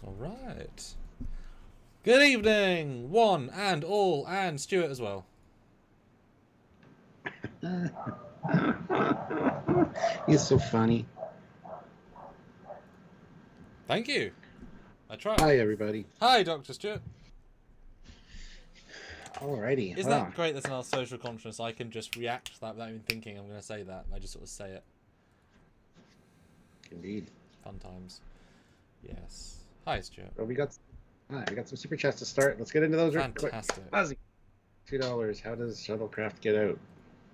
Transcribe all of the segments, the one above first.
All right. Good evening, one and all, and Stuart as well. You're so funny. Thank you. I tried. Hi, everybody. Hi, Dr. Stuart. Alrighty. Isn't that great that's in our social consciousness? I can just react to that without even thinking I'm going to say that. I just sort of say it. Indeed. Fun times. Yes. Hi, Stuart. Well, we got some super chats to start. Let's get into those real quick. Fantastic. Fuzzy. $2. How does shuttlecraft get out?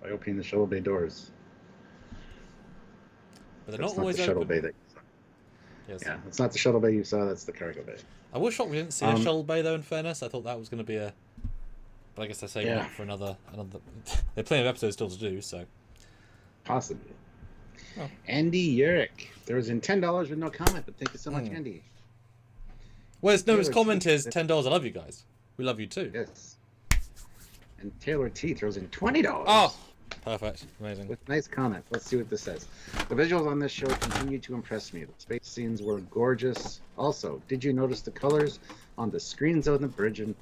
By opening the shuttle bay doors. But they're That's not always the shuttle open. bay that you saw. Yes. Yeah, it's not the shuttle bay you saw. That's the cargo bay. I was shocked we didn't see a shuttle bay though. In fairness, I thought that was going to be a. But I guess they're saving it for another. They're plenty of episodes still to do, so. Possibly. Oh. Andy Urick. There was in $10 with no comment, but thank you so much, Andy. Well, his comment is $10. I love you guys. We love you too. Yes. And Taylor T throws in $20. Oh, perfect. Amazing. With nice comment. Let's see what this says. The visuals on this show continue to impress me. The space scenes were gorgeous. Also, did you notice the colors on the screens on the bridge and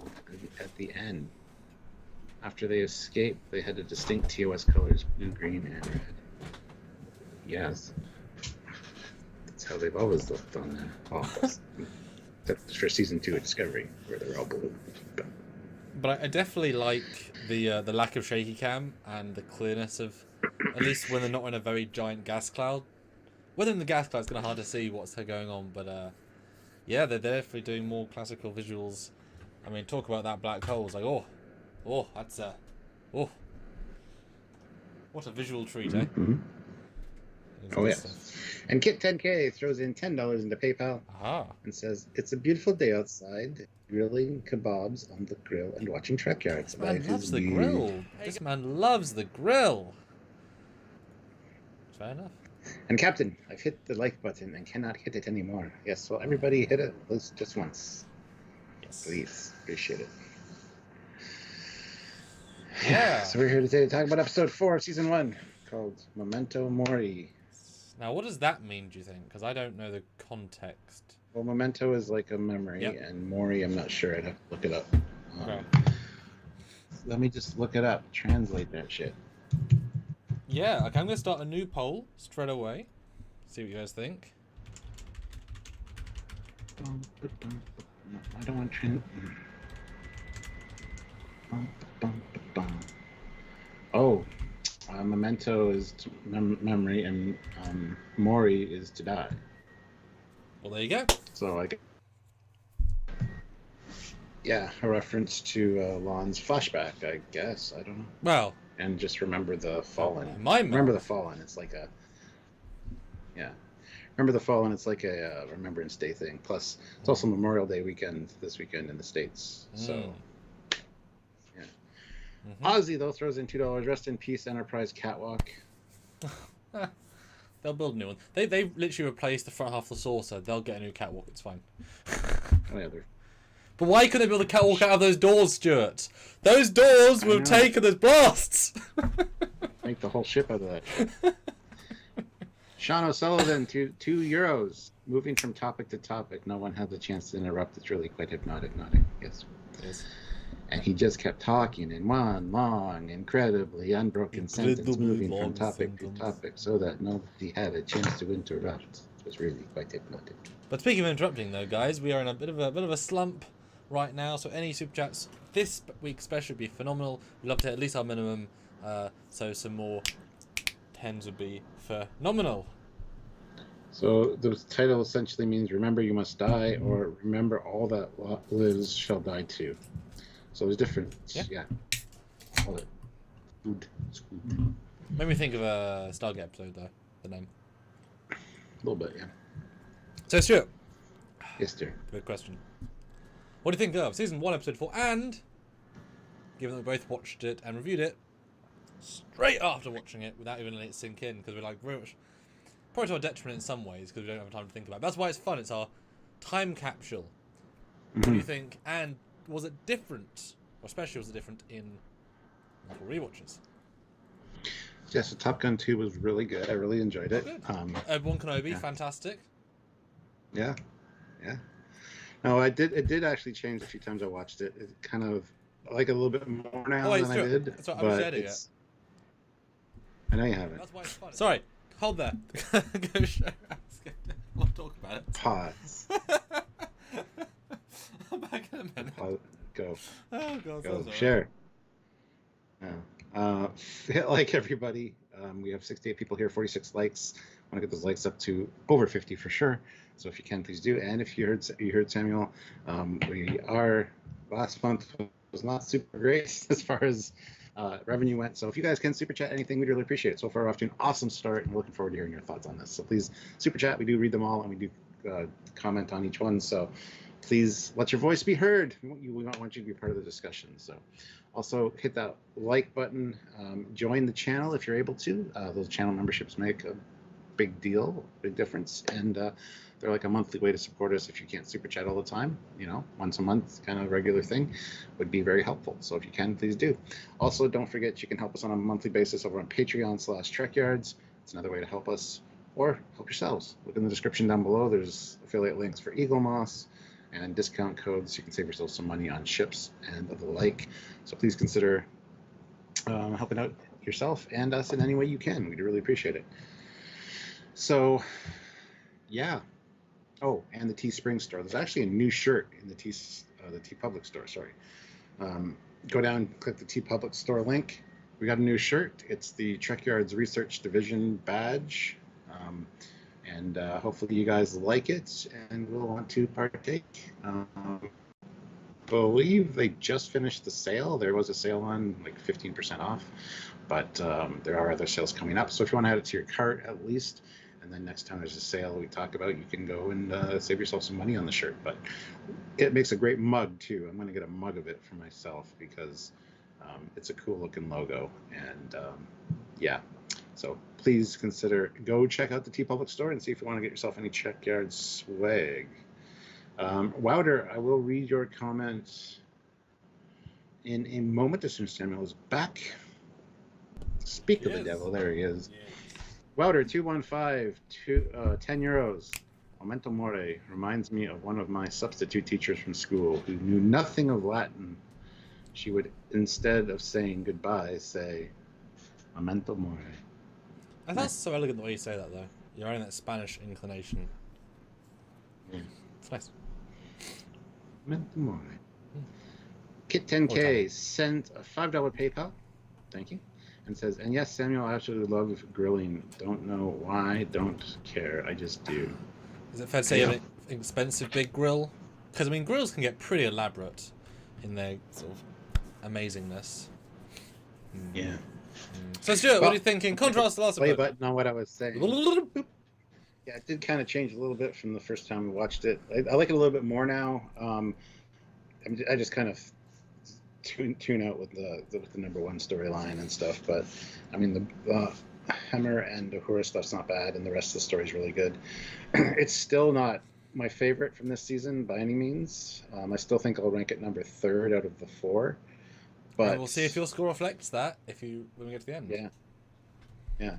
at the end? After they escaped, they had a distinct TOS colors, blue, green, and red. Yes. That's how they've always looked on the office. Except for season 2 of Discovery, where they're all blue. But I definitely like the lack of shaky cam and the clearness of, at least when they're not in a very giant gas cloud. Whether in the gas cloud, it's kind of hard to see what's going on, but yeah, they're definitely doing more classical visuals. I mean, talk about that black hole. It's like, oh, that's oh, what a visual treat, eh? Mm-hmm. Oh, yes. And Kit10K throws in $10 into PayPal and says, it's a beautiful day outside, grilling kebabs on the grill and watching Trekyards. This man loves the grill. This man loves the grill. Fair enough. And Captain, I've hit the like button and cannot hit it anymore. Yes, well, everybody hit it just once. Yes. Please. Appreciate it. Yeah. So we're here today to talk about episode 4 of season 1 called Memento Mori. Now, what does that mean, do you think? Because I don't know the context. Well, memento is like a memory, and Mori, I'm not sure. I'd have to look it up. Okay. Let me just look it up. Translate that shit. Yeah, okay, I'm going to start a new poll straight away. See what you guys think. I don't want to... Oh. Memento is memory, and Mori is to die. Well, there you go. So yeah, a reference to Lon's flashback, I guess. I don't know. Well, and just remember the fallen. Remember the fallen. It's like a remember the fallen. It's like a Remembrance Day thing. Plus, it's also Memorial Day weekend this weekend in the States. So. Ozzy, though, throws in $2. Rest in peace, Enterprise Catwalk. They'll build a new one. They literally replaced the front half of the saucer. They'll get a new catwalk. It's fine. Oh, yeah, but why couldn't they build a catwalk out of those doors, Stuart? Those doors would have taken as blasts. Make the whole ship out of that shit. Sean O'Sullivan, €2. Moving from topic to topic. No one had the chance to interrupt. It's really quite hypnotic. Yes. And he just kept talking in one long, incredibly unbroken sentence, moving from topic to topic, so that nobody had a chance to interrupt. It was really quite hypnotic. But speaking of interrupting, though, guys, we are in a bit of a slump right now. So any super chats this week especially would be phenomenal. We'd love to hit at least our minimum. So some more tens would be phenomenal. So the title essentially means "Remember You Must Die" or "Remember All That Lives Shall Die Too." So there's different, all it. Good. Made me think of a Stargate episode, though, the name. A little bit, yeah. So, Stuart. Yes, sir. Good question. What do you think of season 1, episode 4, and, given that we both watched it and reviewed it, straight after watching it, without even letting it sink in, because we're like, very much, probably to our detriment in some ways, because we don't have time to think about it. That's why it's fun. It's our time capsule. What do you think? And was it different, or especially was it different in multiple rewatches? Yes, the Top Gun 2 was really good. I really enjoyed it. Obi-Wan Kenobi, fantastic. Yeah. No, I did. It did actually change a few times I watched it. It kind of I like it a little bit more Oh, now wait, than it's I true. did, That's right. I haven't but shared it yet. it's. I know you haven't. That's why it's fun. Sorry, hold there. Go show. We'll talk about it. Pause. I'm back in a minute. Go. Oh god, Go. so Share. Like everybody, we have 68 people here, 46 likes. I want to get those likes up to over 50 for sure. So if you can, please do. And if you heard Samuel, we are last month was not super great as far as revenue went. So if you guys can super chat anything, we'd really appreciate it. So far, we're off to an awesome start, and we're looking forward to hearing your thoughts on this. So please super chat. We do read them all, and we do comment on each one. So please let your voice be heard. We want you to be part of the discussion. So also hit that like button. Join the channel if you're able to. Those channel memberships make a big deal, big difference, and they're like a monthly way to support us. If you can't super chat all the time, once a month, kind of regular thing, would be very helpful. So if you can, please do. Also, don't forget you can help us on a monthly basis over on Patreon/Trekyards. It's another way to help us or help yourselves. Look in the description down below. There's affiliate links for Eagle Moss and discount codes. You can save yourself some money on ships and the like. So please consider helping out yourself and us in any way you can. We'd really appreciate it. So, yeah. Oh, and the Teespring store. There's actually a new shirt in the T Public store. Sorry. Go down, click the T Public store link. We got a new shirt. It's the Trekyards Research Division badge. And hopefully you guys like it and will want to partake. Believe they just finished the sale. There was a sale on like 15% off, but there are other sales coming up. So if you want to add it to your cart at least, and then next time there's a sale we talk about, you can go and save yourself some money on the shirt. But it makes a great mug too. I'm going to get a mug of it for myself because it's a cool looking logo. And yeah, so please consider go check out the T Public store and see if you want to get yourself any Trekyards swag. Wouter, I will read your comments in a moment as soon as Samuel is back. Speak of the devil, there he is. Yes. Wouter 215, 10 euros. Memento Mori reminds me of one of my substitute teachers from school who knew nothing of Latin. She would, instead of saying goodbye, say Memento Mori. I thought it's so elegant the way you say that, though. You're adding that Spanish inclination. Yeah. It's nice. Memento Mori. Kit 10K sent a $5 PayPal. Thank you. And says, and yes, Samuel, I absolutely love grilling. Don't know why, don't care. I just do. Is it fair to say you have an expensive big grill? Because, I mean, grills can get pretty elaborate in their sort of amazingness. Yeah. So, Stuart, what are you thinking? Contrast the last play episode. button on what I was saying. Yeah, it did kind of change a little bit from the first time we watched it. I like it a little bit more now. I just kind of tune out with the number one storyline and stuff. But I mean, the Hammer and Uhura stuff's not bad, and the rest of the story's really good. It's still not my favorite from this season by any means. I still think I'll rank it number 3rd out of the 4. But and we'll see if your score reflects that when we get to the end. Yeah. Yeah.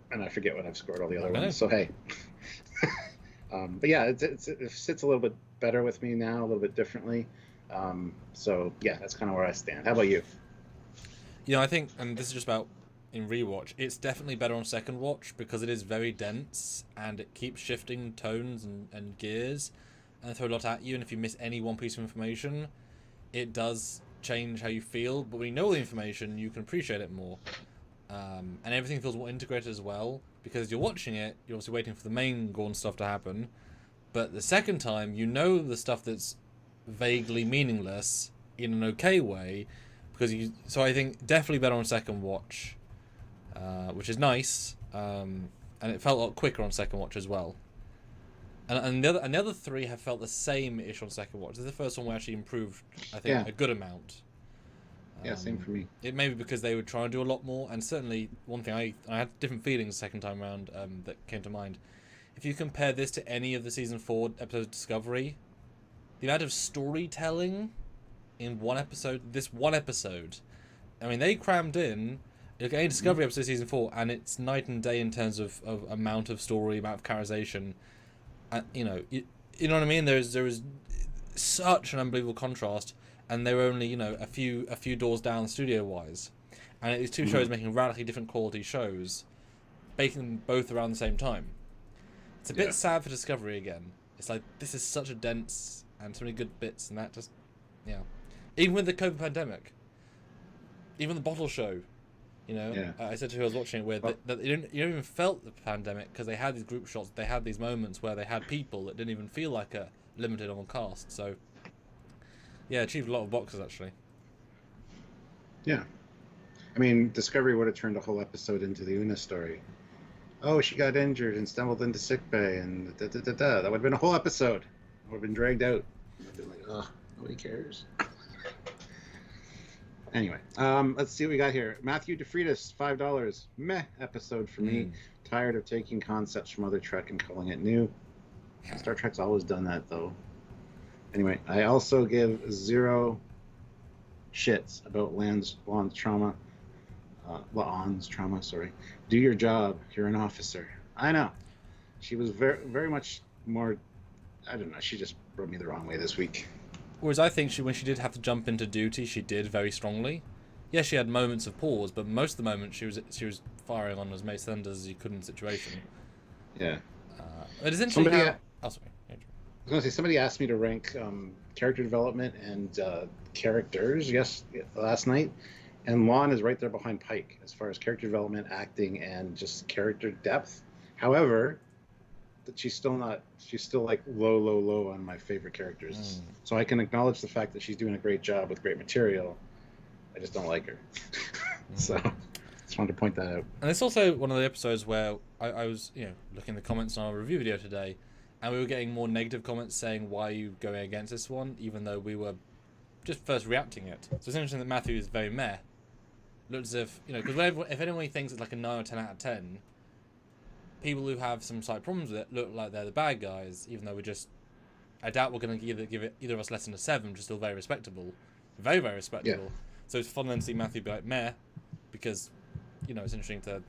And I forget what I've scored all the other ones. So hey. But yeah, it sits a little bit better with me now, a little bit differently. So yeah, that's kind of where I stand. How about you? I think, and this is just about in rewatch, it's definitely better on second watch because it is very dense and it keeps shifting tones and gears and throw a lot at you. And if you miss any one piece of information, it does change how you feel. But when you know the information, you can appreciate it more. And everything feels more integrated as well because you're watching it, you're obviously waiting for the main Gorn stuff to happen, but the second time you know the stuff that's vaguely meaningless in an okay way so I think definitely better on second watch, which is nice, and it felt a lot quicker on second watch as well, and the other 3 have felt the same ish on second watch. This is the first one where actually improved, I think, a good amount. Yeah, same for me. It may be because they were trying to do a lot more, and certainly one thing I had different feelings the second time around that came to mind. If you compare this to any of the season 4 episodes of Discovery, the amount of storytelling in this one episode, I mean, they crammed in. Look at any Discovery episode of season 4, and it's night and day in terms of amount of story, amount of characterization. you know what I mean? There was such an unbelievable contrast, and they were only a few doors down studio wise, and it was two shows making radically different quality shows, making them both around the same time. It's a bit sad for Discovery again. It's like, this is such a dense and so many good bits, and that just, even with the COVID pandemic, even the bottle show. I said to who I was watching it with that you don't even felt the pandemic because they had these group shots, they had these moments where they had people that didn't even feel like a limited on cast. So, achieved a lot of boxes actually. Yeah. I mean, Discovery would have turned a whole episode into the Una story. Oh, she got injured and stumbled into sickbay and da-da-da-da. That would have been a whole episode. It would have been dragged out. It would have been like, oh, nobody cares. Anyway, let's see what we got here. Matthew DeFreitas, $5. Meh episode for me. Tired of taking concepts from other Trek and calling it new. Star Trek's always done that, though. Anyway, I also give 0 shits about La'an's trauma. La'an's trauma, sorry. Do your job. You're an officer. I know. She was very, very much more... I don't know. She just rubbed me the wrong way this week. Whereas I think when she did have to jump into duty, she did very strongly. Yes, she had moments of pause, but most of the moments she was firing on as many cylinders as you could in the situation. Yeah. It is interesting how... Oh, sorry. I was going to say, somebody asked me to rank character development and characters last night, and Lon is right there behind Pike as far as character development, acting, and just character depth. However... that she's still like low on my favorite characters. So I can acknowledge the fact that she's doing a great job with great material. I just don't like her. So just wanted to point that out. And it's also one of the episodes where I was looking at the comments on our review video today, and we were getting more negative comments saying, why are you going against this one, even though we were just first reacting it. So it's interesting that Matthew is very meh. Looks as if, because if anyone thinks it's like a 9 or 10 out of 10, people who have some slight problems with it look like they're the bad guys, even though I doubt we're going to give it either of us less than a 7, which is still very respectable. Very, very respectable. Yeah. So it's fun then to see Matthew be like, meh, because, it's interesting to,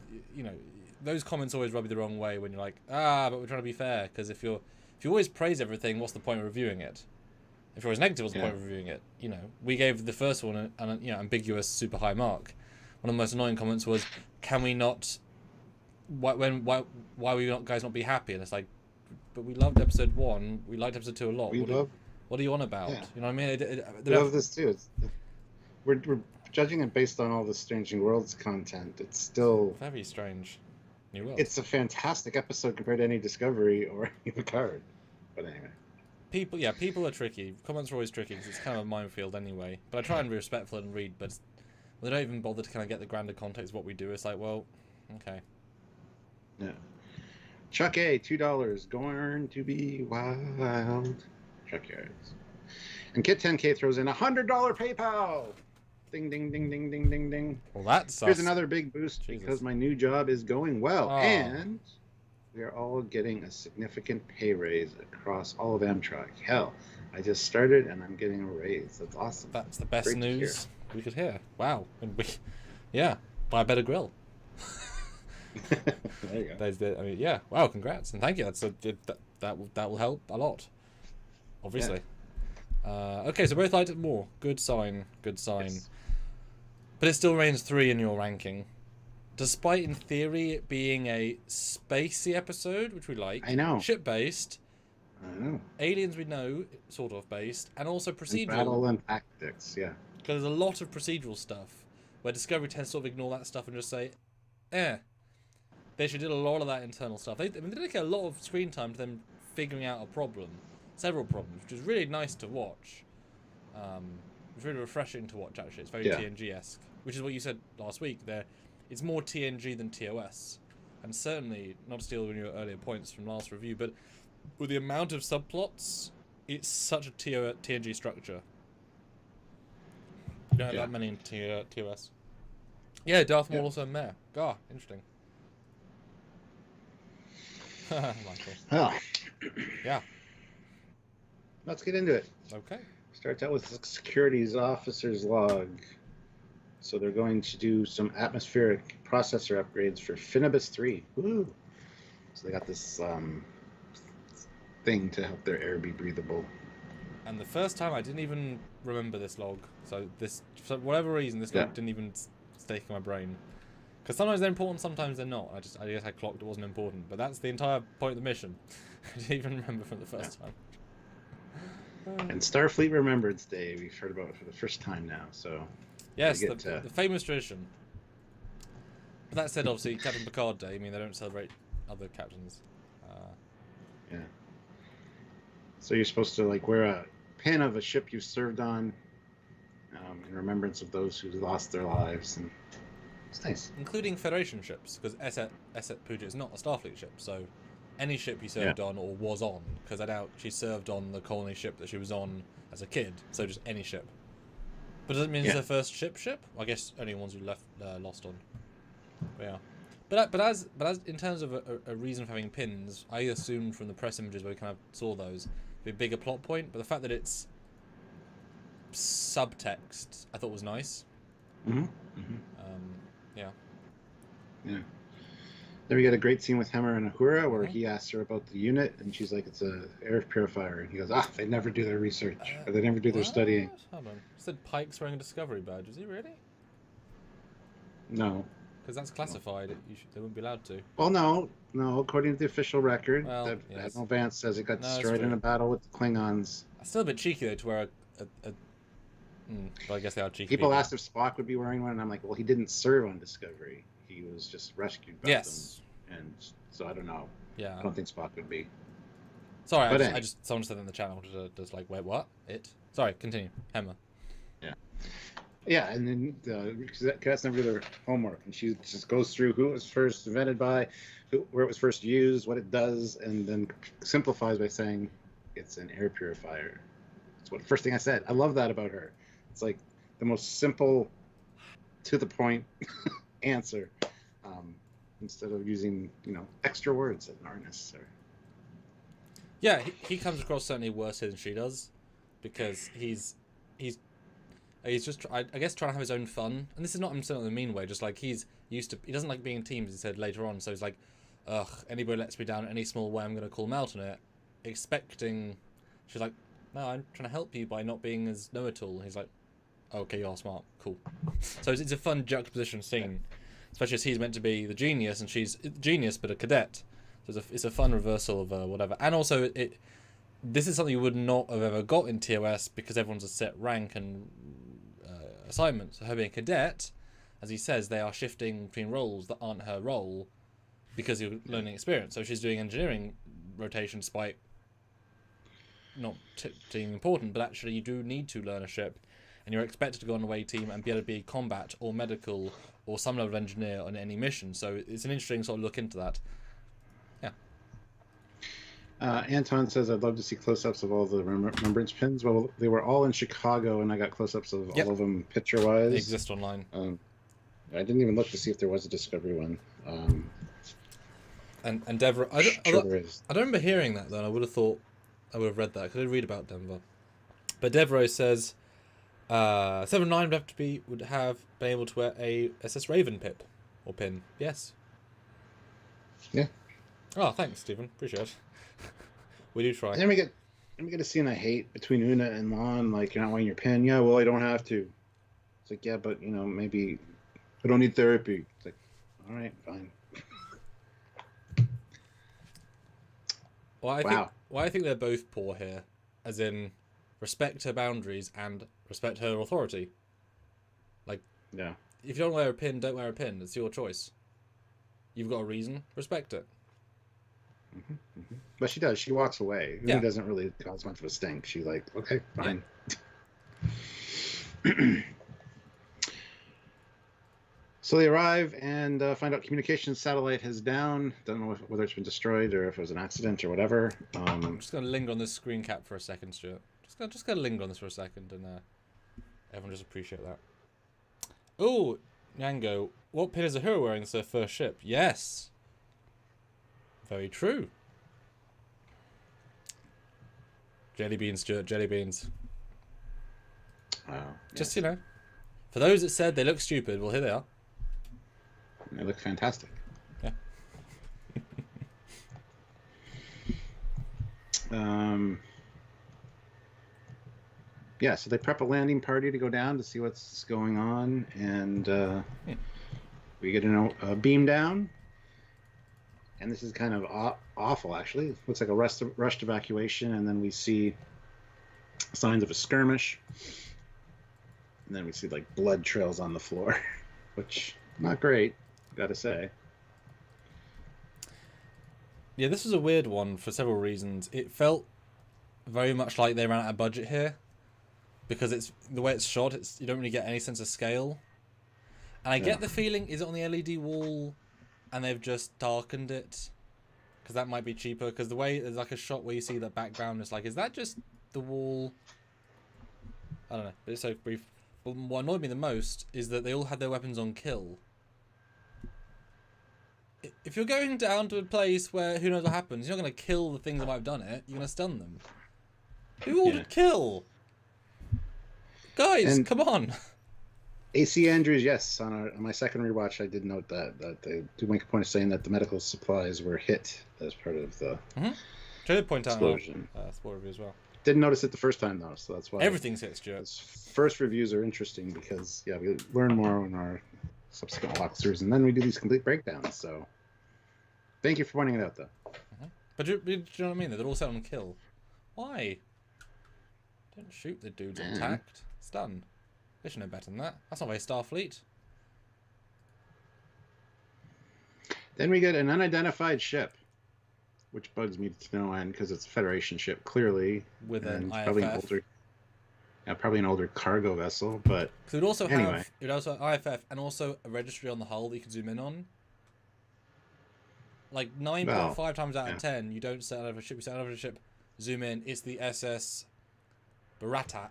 those comments always rub you the wrong way when you're like, but we're trying to be fair, because if you always praise everything, what's the point of reviewing it? If you're always negative, what's the point of reviewing it? We gave the first one an ambiguous, super high mark. One of the most annoying comments was, can we not... why will you guys not be happy? And it's like, but we loved episode 1. We liked episode 2 a lot. What are you on about? Yeah. You know what I mean? We love this too. We're judging it based on all the Strange New Worlds content. It's still very strange. New World. It's a fantastic episode compared to any Discovery or any Picard. But anyway, people are tricky. Comments are always tricky because it's kind of a minefield anyway. But I try and be respectful and read, but they don't even bother to kind of get the grander context of what we do. It's like, well, okay. Yeah. Chuck A, $2. Going to be wild. Trekyards. And Kit 10K throws in $100 PayPal. Ding, ding, ding, ding, ding, ding, ding. Well, that's here's another big boost because my new job is going well, and we are all getting a significant pay raise across all of Amtrak. Hell, I just started and I'm getting a raise. That's awesome. That's the best news we could hear. Wow. And buy a better grill. There you go. Wow, congrats and thank you. That will help a lot, obviously. Okay, so both liked it more. Good sign. Yes. But it still reigns 3 in your ranking, despite in theory it being a spacey episode, which we like. I know. Ship based. I know. Aliens we know, sort of based, and also procedural. And battle and tactics, yeah. Because there's a lot of procedural stuff where Discovery tends to sort of ignore that stuff and just say, They actually did a lot of that internal stuff. They dedicate a lot of screen time to them figuring out a problem, several problems, which is really nice to watch. It's really refreshing to watch, actually. It's very TNG-esque, which is what you said last week. It's more TNG than TOS. And certainly, not to steal one of your earlier points from last review, but with the amount of subplots, it's such a TNG structure. You don't have that many in TOS. Yeah, Darth Maul also meh. Interesting. Michael. Oh. Yeah. Let's get into it. Okay. Starts out with the securities officer's log. So they're going to do some atmospheric processor upgrades for Finibus 3. Woo! So they got this thing to help their air be breathable. And the first time I didn't even remember this log. So for whatever reason, this log didn't even stay in my brain. Because sometimes they're important, sometimes they're not. I guess I clocked it wasn't important. But that's the entire point of the mission. I didn't even remember from the first time. And Starfleet Remembrance Day, we've heard about it for the first time now. So yes, the famous tradition. But that said, obviously, Captain Picard Day. I mean, they don't celebrate other captains. Yeah. So you're supposed to like wear a pin of a ship you served on, in remembrance of those who lost their lives, and it's nice. Including Federation ships, because S1E4 Puja is not a Starfleet ship, so any ship he served on or was on, because I doubt she served on the colony ship that she was on as a kid, so just any ship. But does it mean it's her first ship? I guess only ones who lost on. But yeah. But as in terms of a reason for having pins, I assumed from the press images where we kind of saw those, it'd be a bigger plot point. But the fact that it's subtext, I thought was nice. Mm-hmm. Mm-hmm. Yeah. Yeah. Then we get a great scene with Hemmer and Uhura where he asks her about the unit, and she's like, "It's a air purifier," and he goes, "They never do their research, or they never do their studying." Hold on. It said Pike's wearing a Discovery badge. Is he really? No. Because that's classified. They wouldn't be allowed to. Well, no. According to the official record, yes. Admiral Vance says it got destroyed in a battle with the Klingons. It's still a bit cheeky though to wear but I guess they are cheeky. People asked if Spock would be wearing one, and I'm like, well, he didn't serve on Discovery. He was just rescued by them. And so I don't know. Yeah. I don't think Spock would be. Sorry, I just someone said in the channel just like, wait, what? Sorry, continue. Hemmer. Yeah. Yeah, and then cadets never do their homework, and she just goes through who it was first invented by, where it was first used, what it does, and then simplifies by saying it's an air purifier. That's what first thing I said. I love that about her. It's like the most simple, to the point answer, instead of using extra words that aren't necessary. Yeah, he comes across certainly worse than she does, because he's just I guess trying to have his own fun, and this is not him saying in a mean way. Just like he doesn't like being in teams. He said later on, so he's like, ugh, anybody lets me down in any small way, I'm gonna call them out on it. Expecting, she's like, no, I'm trying to help you by not being as know-it-all. He's like, okay, you're smart, cool. So it's a fun juxtaposition scene, especially as he's meant to be the genius and she's the genius but a cadet. So it's a fun reversal of whatever, and also this is something you would not have ever got in TOS because everyone's a set rank and assignment. So her being a cadet, as he says, they are shifting between roles that aren't her role because you're learning experience. So she's doing engineering rotation despite not being important, but actually you do need to learn a ship, and you're expected to go on a away team and be able to be combat or medical or some level of engineer on any mission. So it's an interesting sort of look into that. Anton says, I'd love to see close-ups of all the remembrance pins. Well, they were all in Chicago, and I got close-ups of all of them picture-wise. They exist online. I didn't even look to see if there was a Discovery one. And Deborah, I don't remember hearing that, though, and I would have thought I would have read that, because I did read about Denver. But Devereaux says, 7-9 would have been able to wear a SS Raven pip, or pin. Yes. Yeah. Oh, thanks, Stephen. Appreciate it. We do try. And then we get a scene I hate between Una and Lon, like, you're not wearing your pin. Yeah, well, I don't have to. It's like, yeah, but, maybe I don't need therapy. It's like, all right, fine. Well, I think they're both poor here, as in respect her boundaries and respect her authority. Like, yeah, if you don't wear a pin, don't wear a pin. It's your choice. You've got a reason. Respect it. Mm-hmm, mm-hmm. But she does. She walks away. It doesn't really cause much of a stink. She's like, okay, fine. Yeah. So they arrive and find out communications satellite is down. Don't know whether it's been destroyed or if it was an accident or whatever. I'm just going to linger on this screen cap for a second, Stuart. Just going to linger on this for a second, and everyone just appreciate that. Oh, Nyango, what pin is Uhura wearing? It's her first ship. Yes. Very true. Jelly beans, Stuart. Jelly beans. Wow. Just, for those that said they look stupid, well, here they are. They look fantastic. Yeah. Um, yeah, so they prep a landing party to go down to see what's going on, and we get a beam down. And this is kind of awful, actually. It looks like a rushed evacuation, and then we see signs of a skirmish. And then we see like blood trails on the floor, which not great, gotta say. Yeah, this was a weird one for several reasons. It felt very much like they ran out of budget here, because it's the way it's shot. You don't really get any sense of scale, and I get the feeling, is it on the LED wall, and they've just darkened it, because that might be cheaper. Because the way there's like a shot where you see the background, it's like, is that just the wall? I don't know. It's so brief. But what annoyed me the most is that they all had their weapons on kill. If you're going down to a place where who knows what happens, you're not going to kill the things that might have done it. You're going to stun them. Who ordered kill? Guys, come on. AC Andrews, yes. On my second rewatch, I did note that they do make a point of saying that the medical supplies were hit as part of the did point out explosion. spoiler review as well. Didn't notice it the first time though, so that's why everything's hit, Stuart. First reviews are interesting because we learn more in our subsequent walkthroughs, and then we do these complete breakdowns. So, thank you for pointing it out, though. But do you know what I mean? They're all set on kill. Why? Don't shoot the dudes on tact. Stun. They should know better than that. That's not very Starfleet. Then we get an unidentified ship, which bugs me to no end because it's a Federation ship, clearly. With an IFF. Probably an older cargo vessel, but it would also have IFF and also a registry on the hull that you can zoom in on. Like 9.5 times out of 10, you don't set out of a ship. You set out of a ship, zoom in. It's the SS Baratak.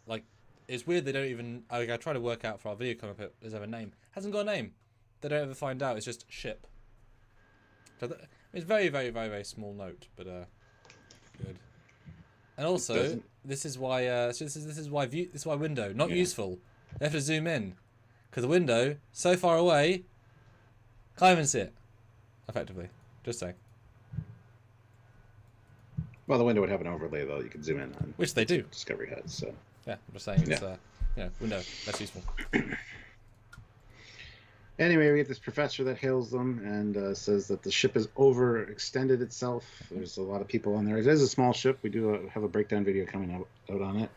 Like, it's weird they don't even. I try to work out for our video coming up. Does it have a name? Hasn't got a name. They don't ever find out. It's just ship. So it's very, very, very, very small note, but good. And also, this is why this is why window not useful. They have to zoom in because the window so far away, can't even see it. Effectively, just saying. Well, the window would have an overlay though. You could zoom in on, which they do. Discovery has, so yeah, I'm just saying it's window that's useful. Anyway, we get this professor that hails them and says that the ship has overextended itself. There's a lot of people on there. It is a small ship. We do have a breakdown video coming out on it.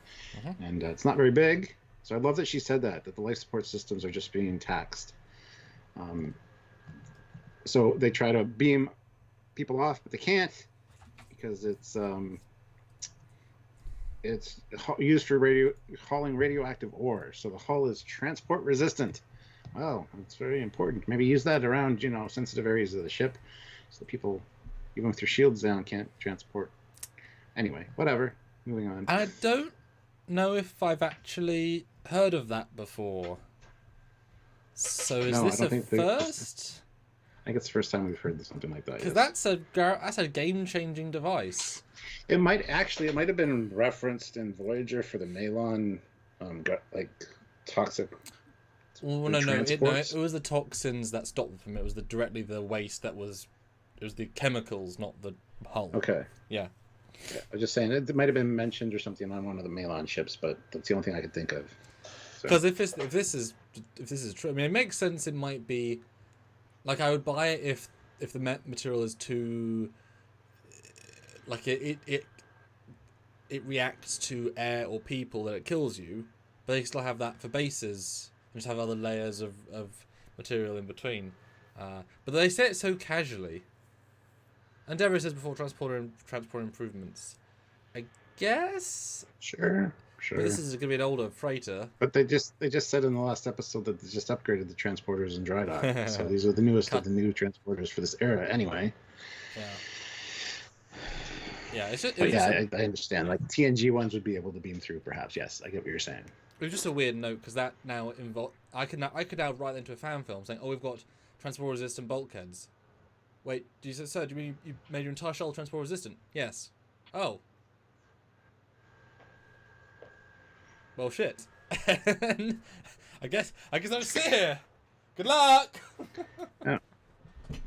And it's not very big. So I love that she said that the life support systems are just being taxed. So they try to beam people off, but they can't because it's used for hauling radioactive ore. So the hull is transport resistant. Well, it's very important. Maybe use that around, sensitive areas of the ship so that people, even with their shields down, can't transport. Anyway, whatever. Moving on. I don't know if I've actually heard of that before. So is this a first? I think it's the first time we've heard something like that. Because that's a game-changing device. It might have been referenced in Voyager for the Malon, toxic. Well, no, it was the toxins that stopped them from it. It was directly the waste that was. It was the chemicals, not the hull. Okay. Yeah. I was just saying it might have been mentioned or something on one of the Malon ships, but that's the only thing I could think of. Because if this is true, I mean, it makes sense. It might be, like, I would buy it if the material is too, like it reacts to air or people that it kills you, but they still have that for bases. Just have other layers of material in between. But they say it so casually. And Deborah says before transport improvements. I guess? Sure. But this is going to be an older freighter. But they just said in the last episode that they just upgraded the transporters in dry dock. So these are the newest of the new transporters for this era anyway. Yeah. I understand. Like TNG ones would be able to beam through perhaps. Yes, I get what you're saying. It was just a weird note because that now I could now write that into a fan film saying, "Oh, we've got transport resistant bulkheads." Wait, do you mean you made your entire shuttle transport resistant? Yes. Oh. Well, shit. I guess I'll sit here. Good luck. Yeah.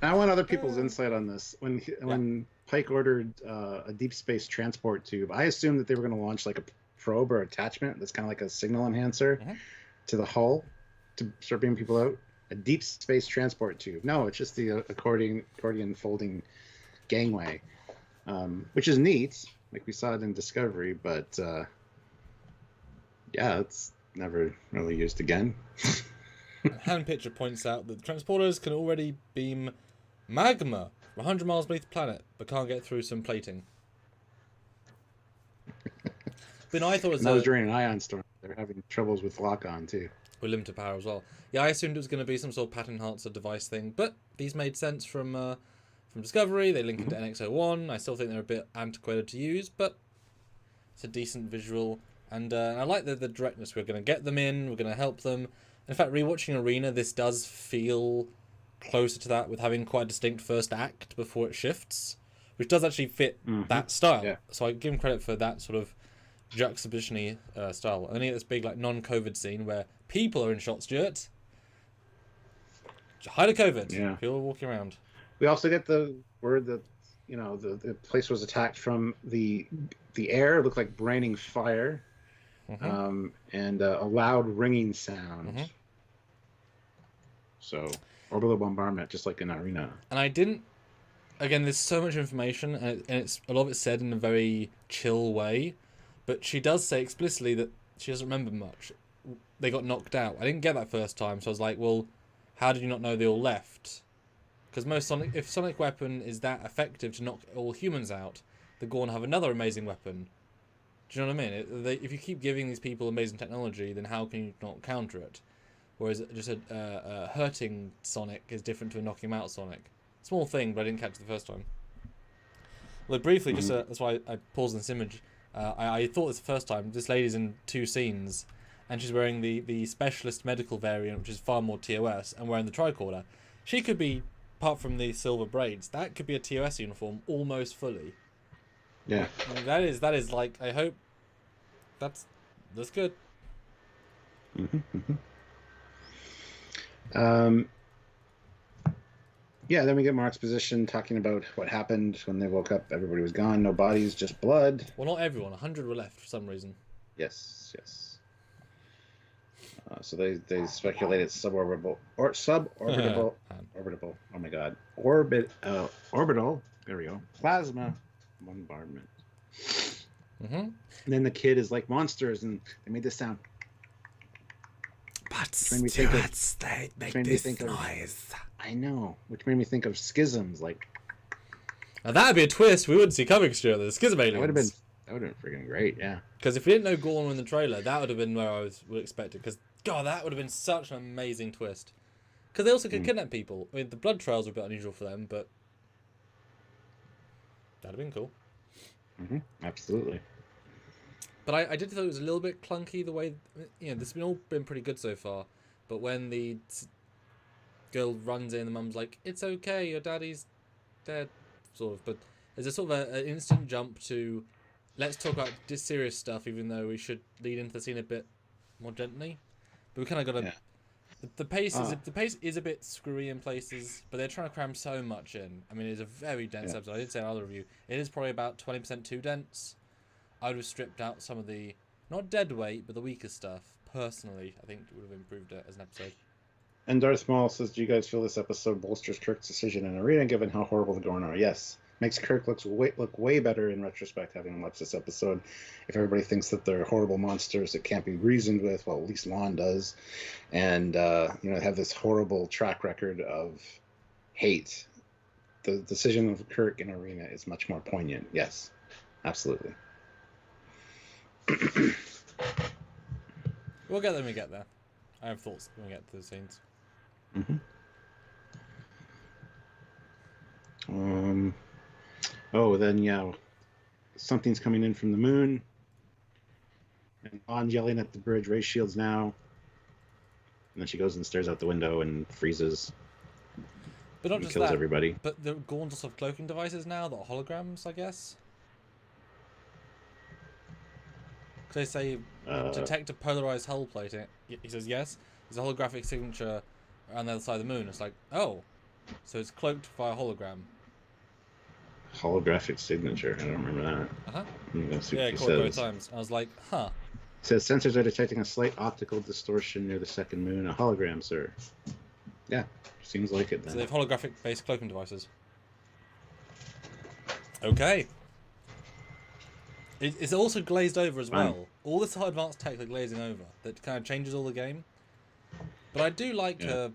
I want other people's insight on this. When Pike ordered a deep space transport tube. I assumed that they were going to launch like a probe or attachment that's kind of like a signal enhancer to the hull to start beaming people out. A deep space transport tube. No, it's just the accordion folding gangway, which is neat, like we saw it in Discovery, but yeah, it's never really used again. Hand picture points out that the transporters can already beam magma 100 miles beneath the planet, but can't get through some plating. But no, I thought it was that was during an ion storm. They're having troubles with lock-on too. With limited power as well. Yeah, I assumed it was going to be some sort of pattern enhancer device thing, but these made sense from Discovery. They link into NX-01. I still think they're a bit antiquated to use, but it's a decent visual. And I like the directness. We're going to get them in. We're going to help them. In fact, rewatching Arena, this does feel closer to that, with having quite a distinct first act before it shifts, which does actually fit that style. Yeah. So I give him credit for that sort of juxtaposition-y style. Only this big like non-COVID scene where people are in shot, Stuart. Hide of COVID. Yeah. People are walking around. We also get the word that the place was attacked from the air. It looked like braining fire, and a loud ringing sound. So orbital bombardment, just like in Arena. And I didn't. Again, there's so much information, and it's a lot of it said in a very chill way. But she does say explicitly that she doesn't remember much. They got knocked out. I didn't get that first time, so I was like, well, how did you not know they all left? Because if sonic weapon is that effective to knock all humans out, the Gorn have another amazing weapon. Do you know what I mean? If you keep giving these people amazing technology, then how can you not counter it? Whereas just a hurting Sonic is different to a knocking him out Sonic. Small thing, but I didn't catch it the first time. Well, briefly, just that's why I paused in this image. I thought this the first time. This lady's in 2 scenes, and she's wearing the specialist medical variant, which is far more TOS, and wearing the tricorder. She could be, apart from the silver braids, that could be a TOS uniform almost fully. Yeah. I mean, that is like, I hope that's good. Yeah, then we get more exposition talking about what happened when they woke up. Everybody was gone, no bodies, just blood. Well, not everyone. 100 were left for some reason. Yes. So they speculated suborbital. Oh my God, orbital. There we go. Plasma bombardment. And then the kid is like monsters, and they made this sound. But Stuarts, they make this noise. I know, which made me think of schisms. Like, now that'd be a twist we wouldn't see coming, Stuart. The schism aliens. That would have been freaking great, yeah. Because if we didn't know Gorn in the trailer, that would have been where I would expect it. Because God, that would have been such an amazing twist. Because they also could kidnap people. I mean, the blood trails were a bit unusual for them, but that'd have been cool. Absolutely. But I did thought it was a little bit clunky the way, this has all been pretty good so far. But when the girl runs in, the mum's like, "It's okay, your daddy's dead," sort of. But there's a sort of an instant jump to, let's talk about this serious stuff, even though we should lead into the scene a bit more gently. But we kind of got to. Yeah. The pace is a bit screwy in places, but they're trying to cram so much in. I mean, it's a very dense episode. I did say in another review, it is probably about 20% too dense. I would have stripped out some of the, not dead weight, but the weaker stuff. Personally, I think it would have improved it as an episode. And Darth Maul says, "Do you guys feel this episode bolsters Kirk's decision in Arena, given how horrible the Gorn are?" Yes. Makes Kirk look way better in retrospect, having watched this episode. If everybody thinks that they're horrible monsters that can't be reasoned with, well, at least Lon does. And, have this horrible track record of hate. The decision of Kirk in Arena is much more poignant. Yes, absolutely. We'll get there when we get there. I have thoughts when we get to the scenes. Then something's coming in from the moon. And Lon's yelling at the bridge, "Raise shields now." And then she goes and stares out the window and freezes. But not just kills that, everybody. But the Gorns also have cloaking devices now that are holograms, I guess. They say detect a polarized hull plate. He says yes. There's a holographic signature on the other side of the moon. It's like, oh, so it's cloaked by a hologram. Holographic signature. I don't remember that. Uh-huh. I'm gonna see Yeah, what he caught it both says. times. I was like, huh. It says sensors are detecting a slight optical distortion near the second moon. A hologram, sir. Yeah, seems like it then. So they have holographic-based cloaking devices. Okay. It's also glazed over as well. All this high advanced tech they're glazing over that kind of changes all the game. But I do like to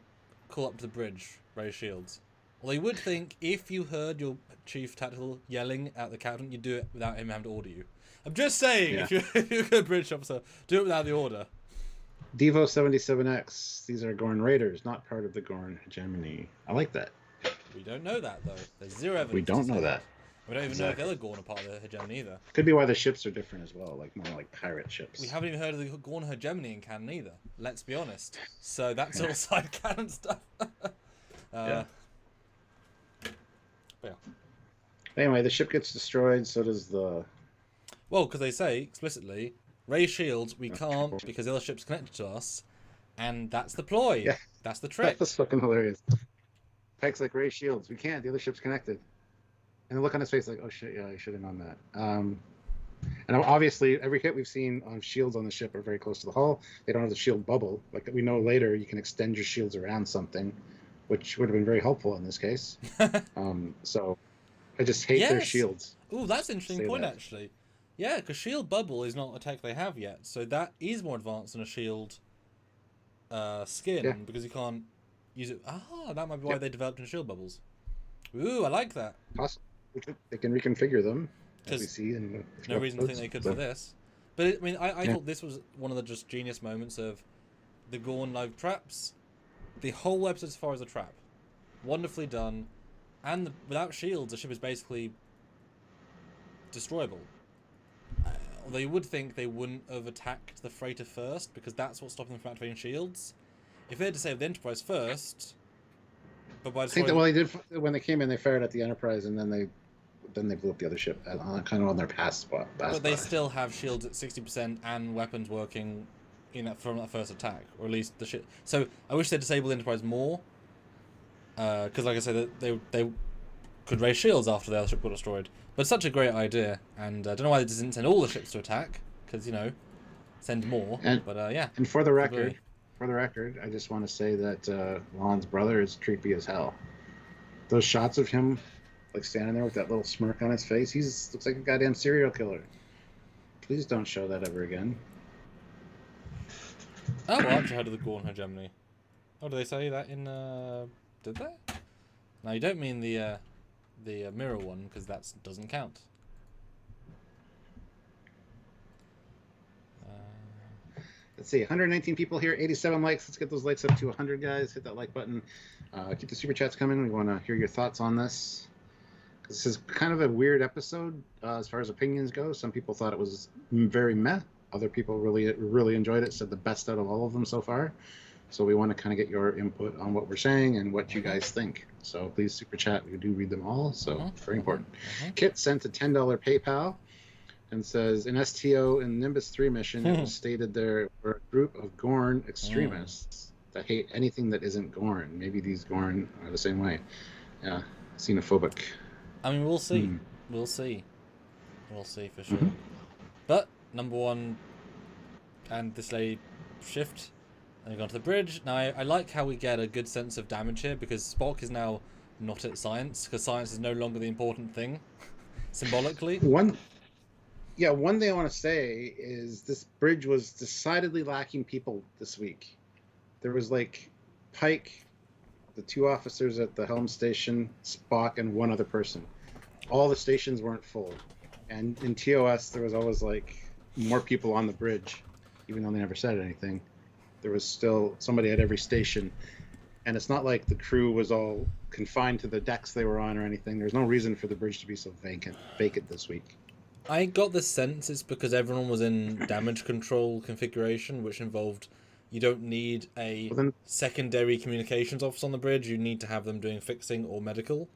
call up to the bridge, Ray Shields. Well, you would think if you heard your chief tactical yelling at the captain, you'd do it without him having to order you. I'm just saying, if you're a good bridge officer, do it without the order. Devo 77X. These are Gorn Raiders, not part of the Gorn hegemony. I like that. We don't know that though. There's zero evidence. We don't know that. We don't even know if the other Gorn are part of the hegemony either. Could be why the ships are different as well, like more like pirate ships. We haven't even heard of the Gorn hegemony in canon either. Let's be honest. So that's all side canon stuff. Yeah. But yeah. Anyway, the ship gets destroyed. So does the. Well, because they say explicitly, Ray Shields, we can't because the other ship's connected to us, and that's the ploy. Yeah. That's the trick. That's fucking hilarious. Pike's like, Ray Shields, we can't. The other ship's connected. And the look on his face, like, oh shit, yeah, I should have known that. And obviously, every hit we've seen on shields on the ship are very close to the hull. They don't have the shield bubble. Like we know later, you can extend your shields around something, which would have been very helpful in this case. So I just hate their shields. Ooh, that's an interesting point, actually. Yeah, because shield bubble is not a tech they have yet, so that is more advanced than a shield skin because you can't use it. Ah, that might be why they developed in shield bubbles. Ooh, I like that. Possibly. They can reconfigure them, as we see. No reason to think they could for this. But I mean, I thought this was one of the just genius moments of the Gorn live traps. The whole episode as far as a trap. Wonderfully done. And without shields, the ship is basically destroyable. Although you would think they wouldn't have attacked the freighter first, because that's what's stopping them from activating shields. If they had to save the Enterprise first, but by I think that they did when they came in, they fired at the Enterprise, and then they blew up the other ship, kind of on their pass spot. But they still have shields at 60% and weapons working from that first attack, or at least the ship. So I wish they disabled the Enterprise more, because like I said, they could raise shields after the other ship got destroyed. But such a great idea, and I don't know why they didn't send all the ships to attack, because send more. But yeah. And for the record, I just want to say that Lon's brother is creepy as hell. Those shots of him, like standing there with that little smirk on his face, looks like a goddamn serial killer. Please don't show that ever again. Oh, well, actually, how did the Gorn hegemony? Oh, did they say that in? Did they? No, you don't mean the mirror one, because that doesn't count. Let's see, 119 people here, 87 likes. Let's get those likes up to 100, guys. Hit that like button. Keep the super chats coming. We want to hear your thoughts on this. This is kind of a weird episode as far as opinions go. Some people thought it was very meh. Other people really enjoyed it. Said the best out of all of them so far. So we want to kind of get your input on what we're saying and what you guys think. So please super chat. We do read them all. So very important. Kit sent a $10 PayPal and says, in STO in Nimbus 3 mission, it was stated there were a group of Gorn extremists that hate anything that isn't Gorn. Maybe these Gorn are the same way. Yeah, xenophobic. I mean, we'll see. We'll see. We'll see for sure. But, number one, and this lady shift, and we've gone to the bridge. Now, I like how we get a good sense of damage here, because Spock is now not at science, because science is no longer the important thing, symbolically. One thing I want to say is this bridge was decidedly lacking people this week. There was like Pike, the 2 officers at the helm station, Spock, and 1 other person. All the stations weren't full. And in TOS, there was always like more people on the bridge, even though they never said anything. There was still somebody at every station. And it's not like the crew was all confined to the decks they were on or anything. There's no reason for the bridge to be so vacant this week. I got the sense it's because everyone was in damage control configuration, which involved you don't need a secondary communications officer on the bridge. You need to have them doing fixing or medical.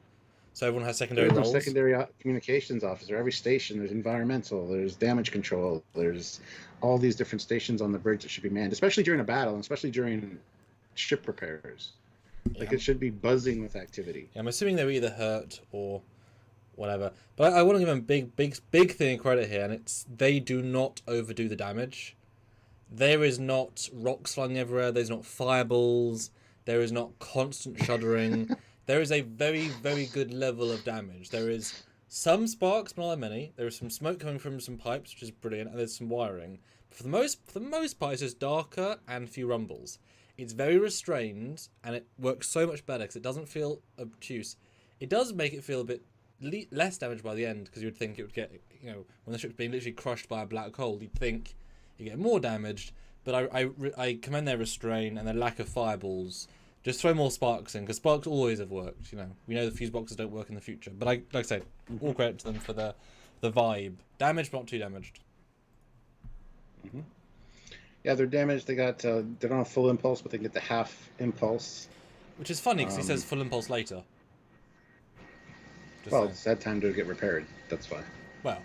So everyone has secondary roles. There's no secondary communications officer. Every station, there's environmental, there's damage control, there's all these different stations on the bridge that should be manned, especially during a battle, and especially during ship repairs. Like, it should be buzzing with activity. Yeah, I'm assuming they were either hurt or whatever. But I want to give them big thing of credit here, and it's they do not overdo the damage. There is not rocks flying everywhere. There's not fireballs. There is not constant shuddering. There is a very, very good level of damage. There is some sparks, but not that many. There is some smoke coming from some pipes, which is brilliant, and there's some wiring. But for the most part, it's just darker and few rumbles. It's very restrained, and it works so much better because it doesn't feel obtuse. It does make it feel a bit less damage by the end, because you would think it would get, when the ship's being literally crushed by a black hole, you'd think you get more damaged. But I commend their restraint and their lack of fireballs. Just throw more sparks in, because sparks always have worked. We know the fuse boxes don't work in the future, but like I said, all credit to them for the vibe. Damaged, but not too damaged. Mm-hmm. Yeah, they're damaged. They don't have full impulse, but they get the half impulse. Which is funny because he says full impulse later. It's that time to get repaired. That's why. Well.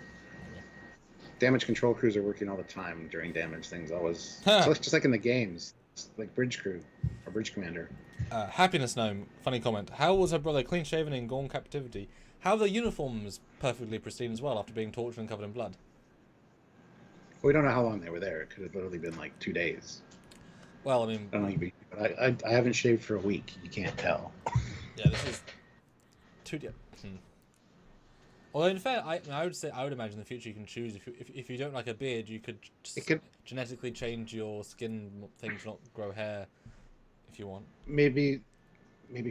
Damage control crews are working all the time during damage things. Always. So it's just like in the games. It's like bridge crew or bridge commander. Happiness Gnome, funny comment. How was her brother clean shaven in Gorn captivity? How are the uniforms perfectly pristine as well after being tortured and covered in blood? We don't know how long they were there. It could have literally been like 2 days. Well, I mean, I don't know. But I haven't shaved for a week. You can't tell. Yeah, this is 2 days. Although in fair, I would imagine in the future you can choose if you don't like a beard, you could genetically change your skin thing to not grow hair if you want. Maybe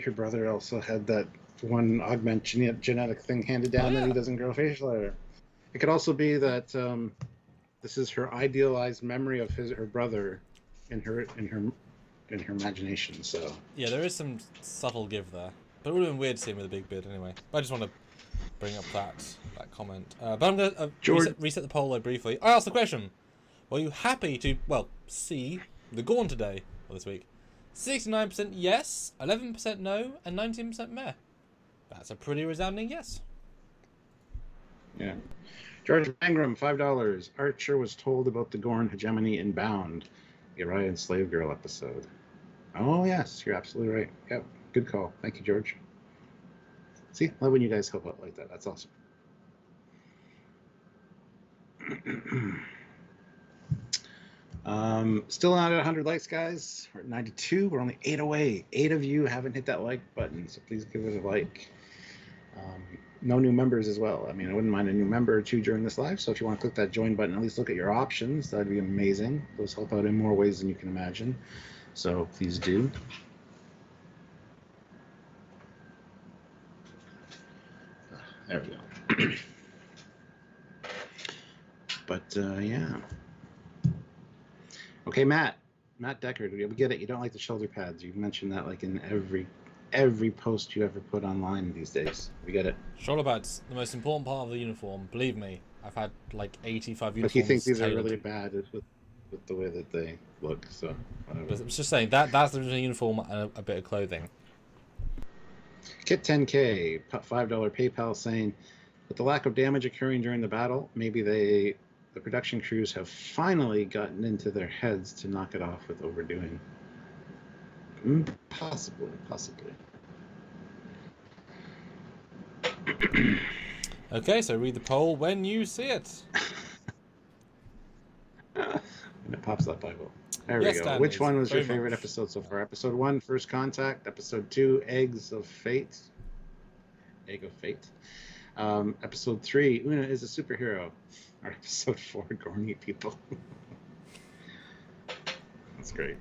her brother also had that one genetic thing handed down that he doesn't grow facial hair. It could also be that this is her idealized memory of her brother in her imagination. So yeah, there is some subtle give there, but it would have been weird to see him with a big beard anyway. But I just want to bring up that comment. But I'm going to reset the poll though briefly. I asked the question: were you happy to see the Gorn today or this week? 69% yes, 11% no, and 19% meh. That's a pretty resounding yes. Yeah. George Mangrum, $5. Archer was told about the Gorn hegemony in Bound, the Orion Slave Girl episode. Oh, yes, you're absolutely right. Yep, good call. Thank you, George. See, I love when you guys help out like that. That's awesome. Still not at 100 likes, guys. We're at 92. We're only 8 away. 8 of you haven't hit that like button, so please give it a like. No new members as well. I mean, I wouldn't mind a new member or two during this live, so if you want to click that join button, at least look at your options. That'd be amazing. Those help out in more ways than you can imagine. So please do. There we go. But, yeah. Okay, Matt Deckard, we get it. You don't like the shoulder pads. You've mentioned that like in every post you ever put online these days. We get it. Shoulder pads, the most important part of the uniform. Believe me, I've had like 85 uniforms. But you think these are really bad with the way that they look, so whatever. But I was just saying, that's the original uniform and a bit of clothing. Kit 10K, $5 PayPal saying, with the lack of damage occurring during the battle, maybe the production crews have finally gotten into their heads to knock it off with overdoing. Possibly. Okay, so read the poll when you see it. And it pops up, I will. There we go. Standards. Which one was your Very favorite much. episode so far? Episode 1, First Contact. Episode 2, Eggs of Fate. Egg of Fate. Episode 3, Una is a superhero. Or episode 4, Gorny People. That's great.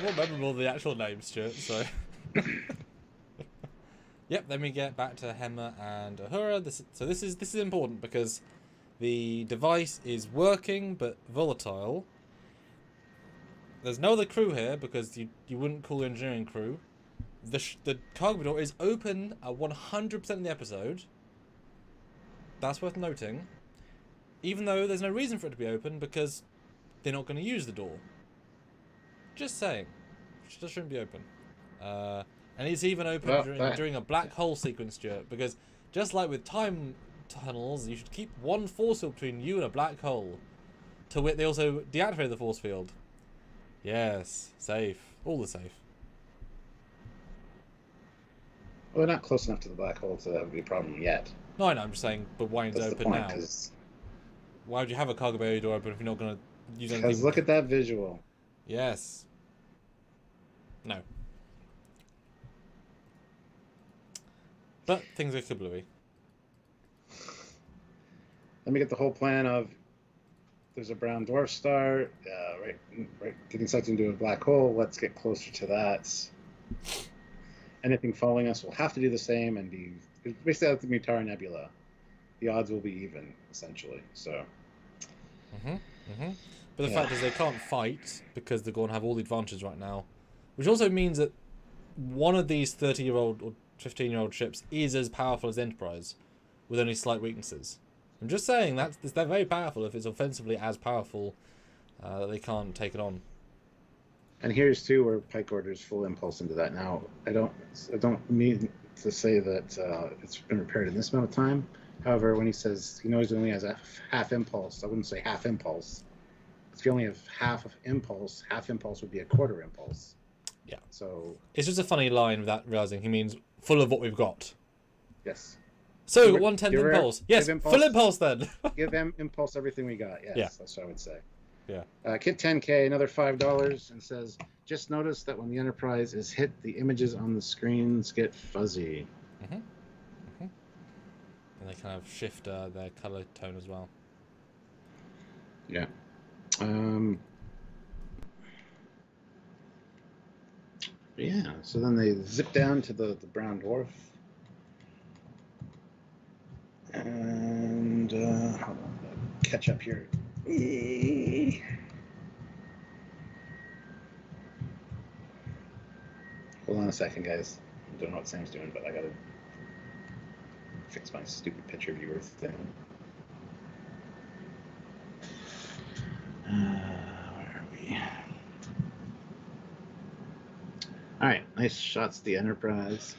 More memorable than the actual name, Stuart, so... Yep, then we get back to Hema and Uhura. This is important because the device is working but volatile. There's no other crew here because you wouldn't call your engineering crew. The cargo door is open at 100% in the episode. That's worth noting. Even though there's no reason for it to be open because they're not going to use the door. Just saying. It just shouldn't be open. And it's even open during a black hole sequence, Stuart, because just like with time tunnels, you should keep one force field between you and a black hole. To wit, they also deactivate the force field. Yes, safe. All the safe. Well, they're not close enough to the black hole, so that would be a problem yet. No, I know, I'm just saying, but why is it That's the open point. now? Why would you have a cargo bay door open if you're not going to use anything? Because look at that visual. Yes. No. But things are kablooey. Let me get the whole plan of there's a brown dwarf star, right, getting sucked into a black hole. Let's get closer to that. Anything following us will have to do the same and be basically like the Mutara Nebula. The odds will be even, essentially. So. But the fact is they can't fight because they're going to have all the advantages right now, which also means that one of these 30-year-old or 15-year-old ships is as powerful as Enterprise, with only slight weaknesses. I'm just saying they're very powerful if it's offensively as powerful that they can't take it on. And here's too where Pike orders full impulse into that. Now I don't mean to say that it's been repaired in this amount of time. However, when he says he knows he only has a half impulse, I wouldn't say half impulse. If you only have half impulse would be a quarter impulse. Yeah. So it's just a funny line without realizing he means full of what we've got. Yes. So we've got 1/10 impulse. Yes, full impulse then. Give him impulse everything we got. Yes, yeah. That's what I would say. Yeah. Kit 10K, another $5, and says, just notice that when the Enterprise is hit, the images on the screens get fuzzy. And they kind of shift their color tone as well. Yeah. Yeah, so then they zip down to the brown dwarf. And hold on, catch up here. Hold on a second, guys. I don't know what Sam's doing, but I gotta fix my stupid picture viewer thing. Where are we? All right, nice shots. The Enterprise.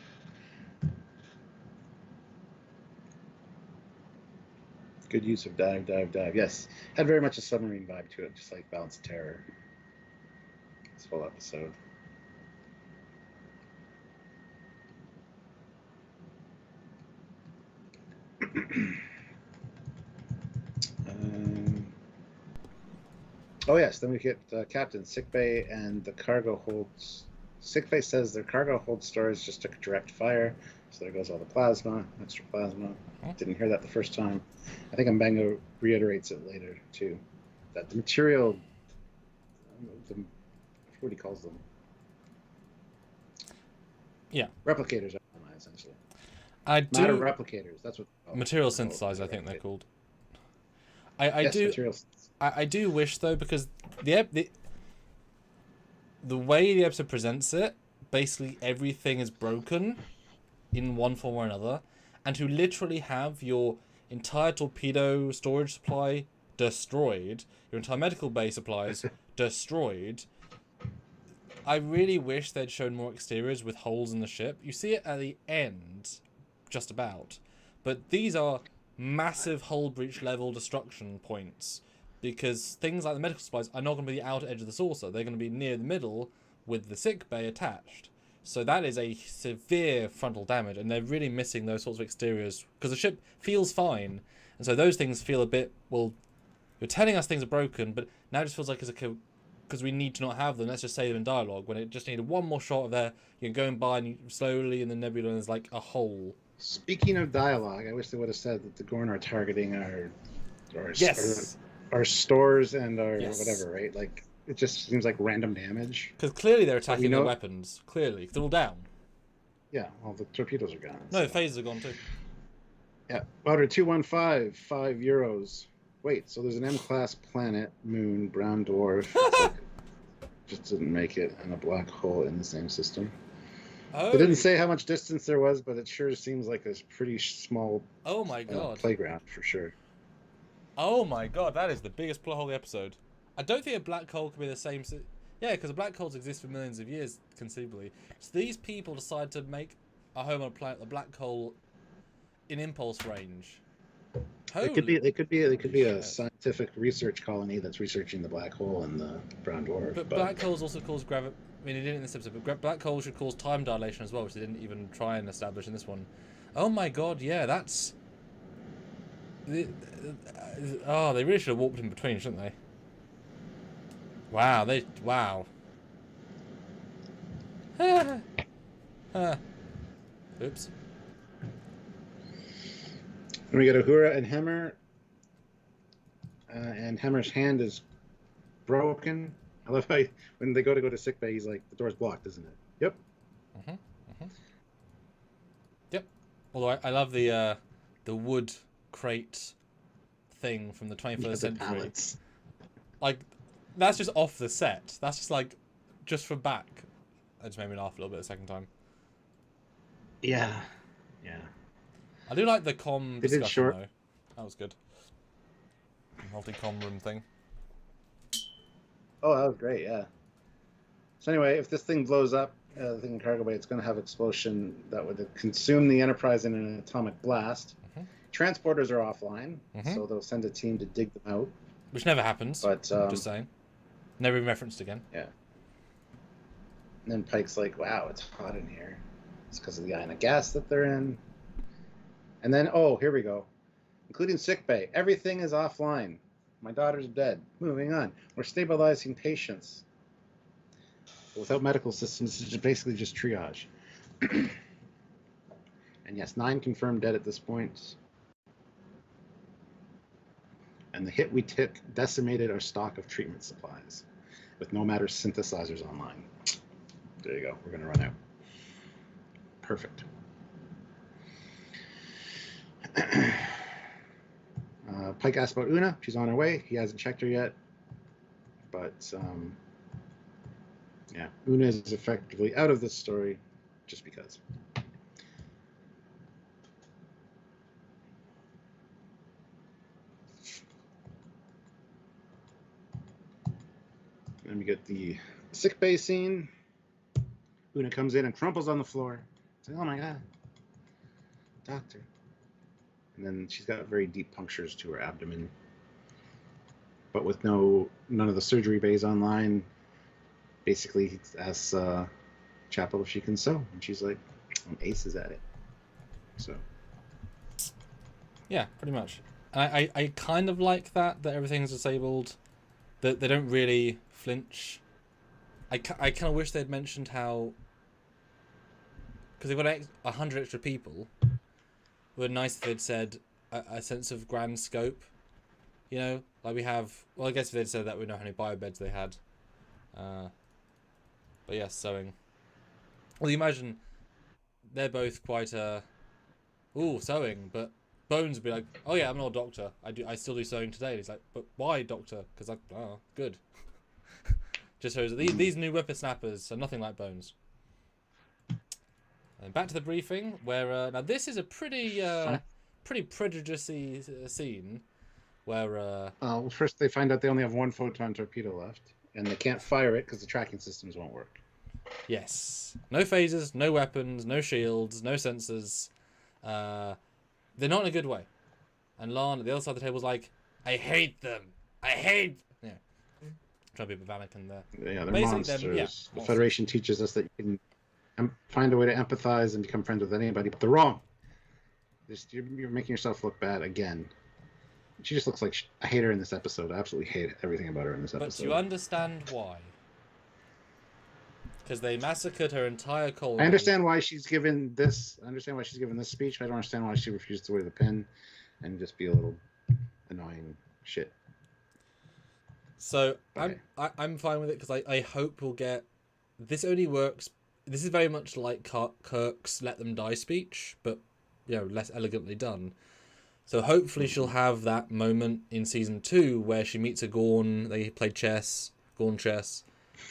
Good use of dive. Yes, had very much a submarine vibe to it, just like Balance of Terror. This whole episode. Oh yes, then we get Captain Sickbay and the cargo holds. Sickbay says their cargo hold stores just took direct fire, so there goes all the plasma, extra plasma. Didn't hear that the first time. I think Mbenga reiterates it later too. That the material, what he calls them. Yeah. Replicators are essentially. Matter replicators. That's what. Material synthesizers, I think they're called. I do wish though, because the way the episode presents it, basically everything is broken in one form or another, and to literally have your entire torpedo storage supply destroyed, your entire medical bay supplies destroyed. I really wish they'd shown more exteriors with holes in the ship. You see it at the end, just about, but these are massive hull breach level destruction points, because things like the medical supplies are not going to be the outer edge of the saucer. They're going to be near the middle with the sick bay attached. So that is a severe frontal damage, and they're really missing those sorts of exteriors because the ship feels fine, and so those things feel a bit, well, you're telling us things are broken, but now it just feels like it's because we need to not have them. Let's just say them in dialogue, when it just needed one more shot of there, you're going by and you slowly in the nebula and there's like a hole. Speaking of dialogue, I wish they would have said that the Gorn are targeting our stores and our whatever, right? Like, it just seems like random damage. Because clearly they're attacking their weapons. Clearly. They're all down. Yeah, all the torpedoes are gone. No, the phasers are gone too. Yeah. Outer 215, €5. Wait, so there's an M-class planet, moon, brown dwarf. Just didn't make it, and a black hole in the same system. Oh. They didn't say how much distance there was, but it sure seems like a pretty small oh my god playground for sure. Oh my god, that is the biggest plot hole of the episode. I don't think a black hole could be the same. Yeah, because black holes exist for millions of years, conceivably. So these people decide to make a home on a planet, a black hole, in impulse range. It could be a scientific research colony that's researching the black hole and the brown dwarf. But black holes also cause gravity. I mean, it didn't in this episode, but black holes should cause time dilation as well, which they didn't even try and establish in this one. Oh my god, yeah, that's They really should have warped in between, shouldn't they? Wow, wow. Oops. And we get Uhura and Hammer. And Hammer's hand is broken. I love how when they go to sickbay, he's like, the door's blocked, isn't it? Yep. Yep. Although I love the wood crate thing from the 21st century. Pallets. Like, that's just off the set. That's just like, just for back. That just made me laugh a little bit the second time. Yeah. Yeah. I do like the comm discussion, short. though. That was good. Multi-comm room thing. Oh, that was great, yeah. So anyway, if this thing blows up, the thing in cargo bay, it's going to have explosion that would consume the Enterprise in an atomic blast. Transporters are offline, so they'll send a team to dig them out. Which never happens, but just saying. Never even referenced again. Yeah. And then Pike's like, wow, it's hot in here. It's because of the ionic gas that they're in. And then, oh, here we go. Including sickbay. Everything is offline. My daughter's dead. Moving on. We're stabilizing patients. But without medical systems, it's basically just triage. And yes, 9 confirmed dead at this point. And the hit we took decimated our stock of treatment supplies, with no matter synthesizers online. There you go. We're going to run out. Perfect. Pike asked about Una. She's on her way. He hasn't checked her yet. But, yeah, Una is effectively out of this story just because. Then we get the sickbay scene. Una comes in and crumples on the floor. It's like, oh my god, doctor. And then she's got very deep punctures to her abdomen, but with none of the surgery bays online. Basically, he asks Chapel if she can sew, and she's like, I'm aces at it. So. Yeah, pretty much. I kind of like that everything's disabled, that they don't really flinch. I kind of wish they'd mentioned how, because they've got 100 extra people. It would be nice if they'd said a sense of grand scope. You know, like we have. Well, I guess if they'd said that, we know how many biobeds they had. But yeah, sewing. Well, you imagine they're both quite sewing, but Bones would be like, oh yeah, I'm an old doctor. I still do sewing today. And he's like, but why, doctor? Because good. Just shows that these new whippersnappers are nothing like Bones. And back to the briefing, where now this is a pretty prejudicey scene, where well, first they find out they only have 1 photon torpedo left, and they can't fire it because the tracking systems won't work. Yes, no phasers, no weapons, no shields, no sensors. They're not in a good way. And Lon at the other side of the table is like, I hate them. Trying to be Vanek in there. Yeah, they're monsters. The Federation teaches us that you can find a way to empathize and become friends with anybody, but they're wrong. You're making yourself look bad again. She just looks like I hate her in this episode. I absolutely hate everything about her in this episode. But you understand why. Because they massacred her entire colony. I understand why she's given this. Speech. I don't understand why she refused to wear the pin and just be a little annoying shit. So I'm fine with it because I hope we'll get. This only works. This is very much like Kirk's "Let Them Die" speech, but less elegantly done. So hopefully she'll have that moment in season 2 where she meets a Gorn. They play chess, Gorn chess,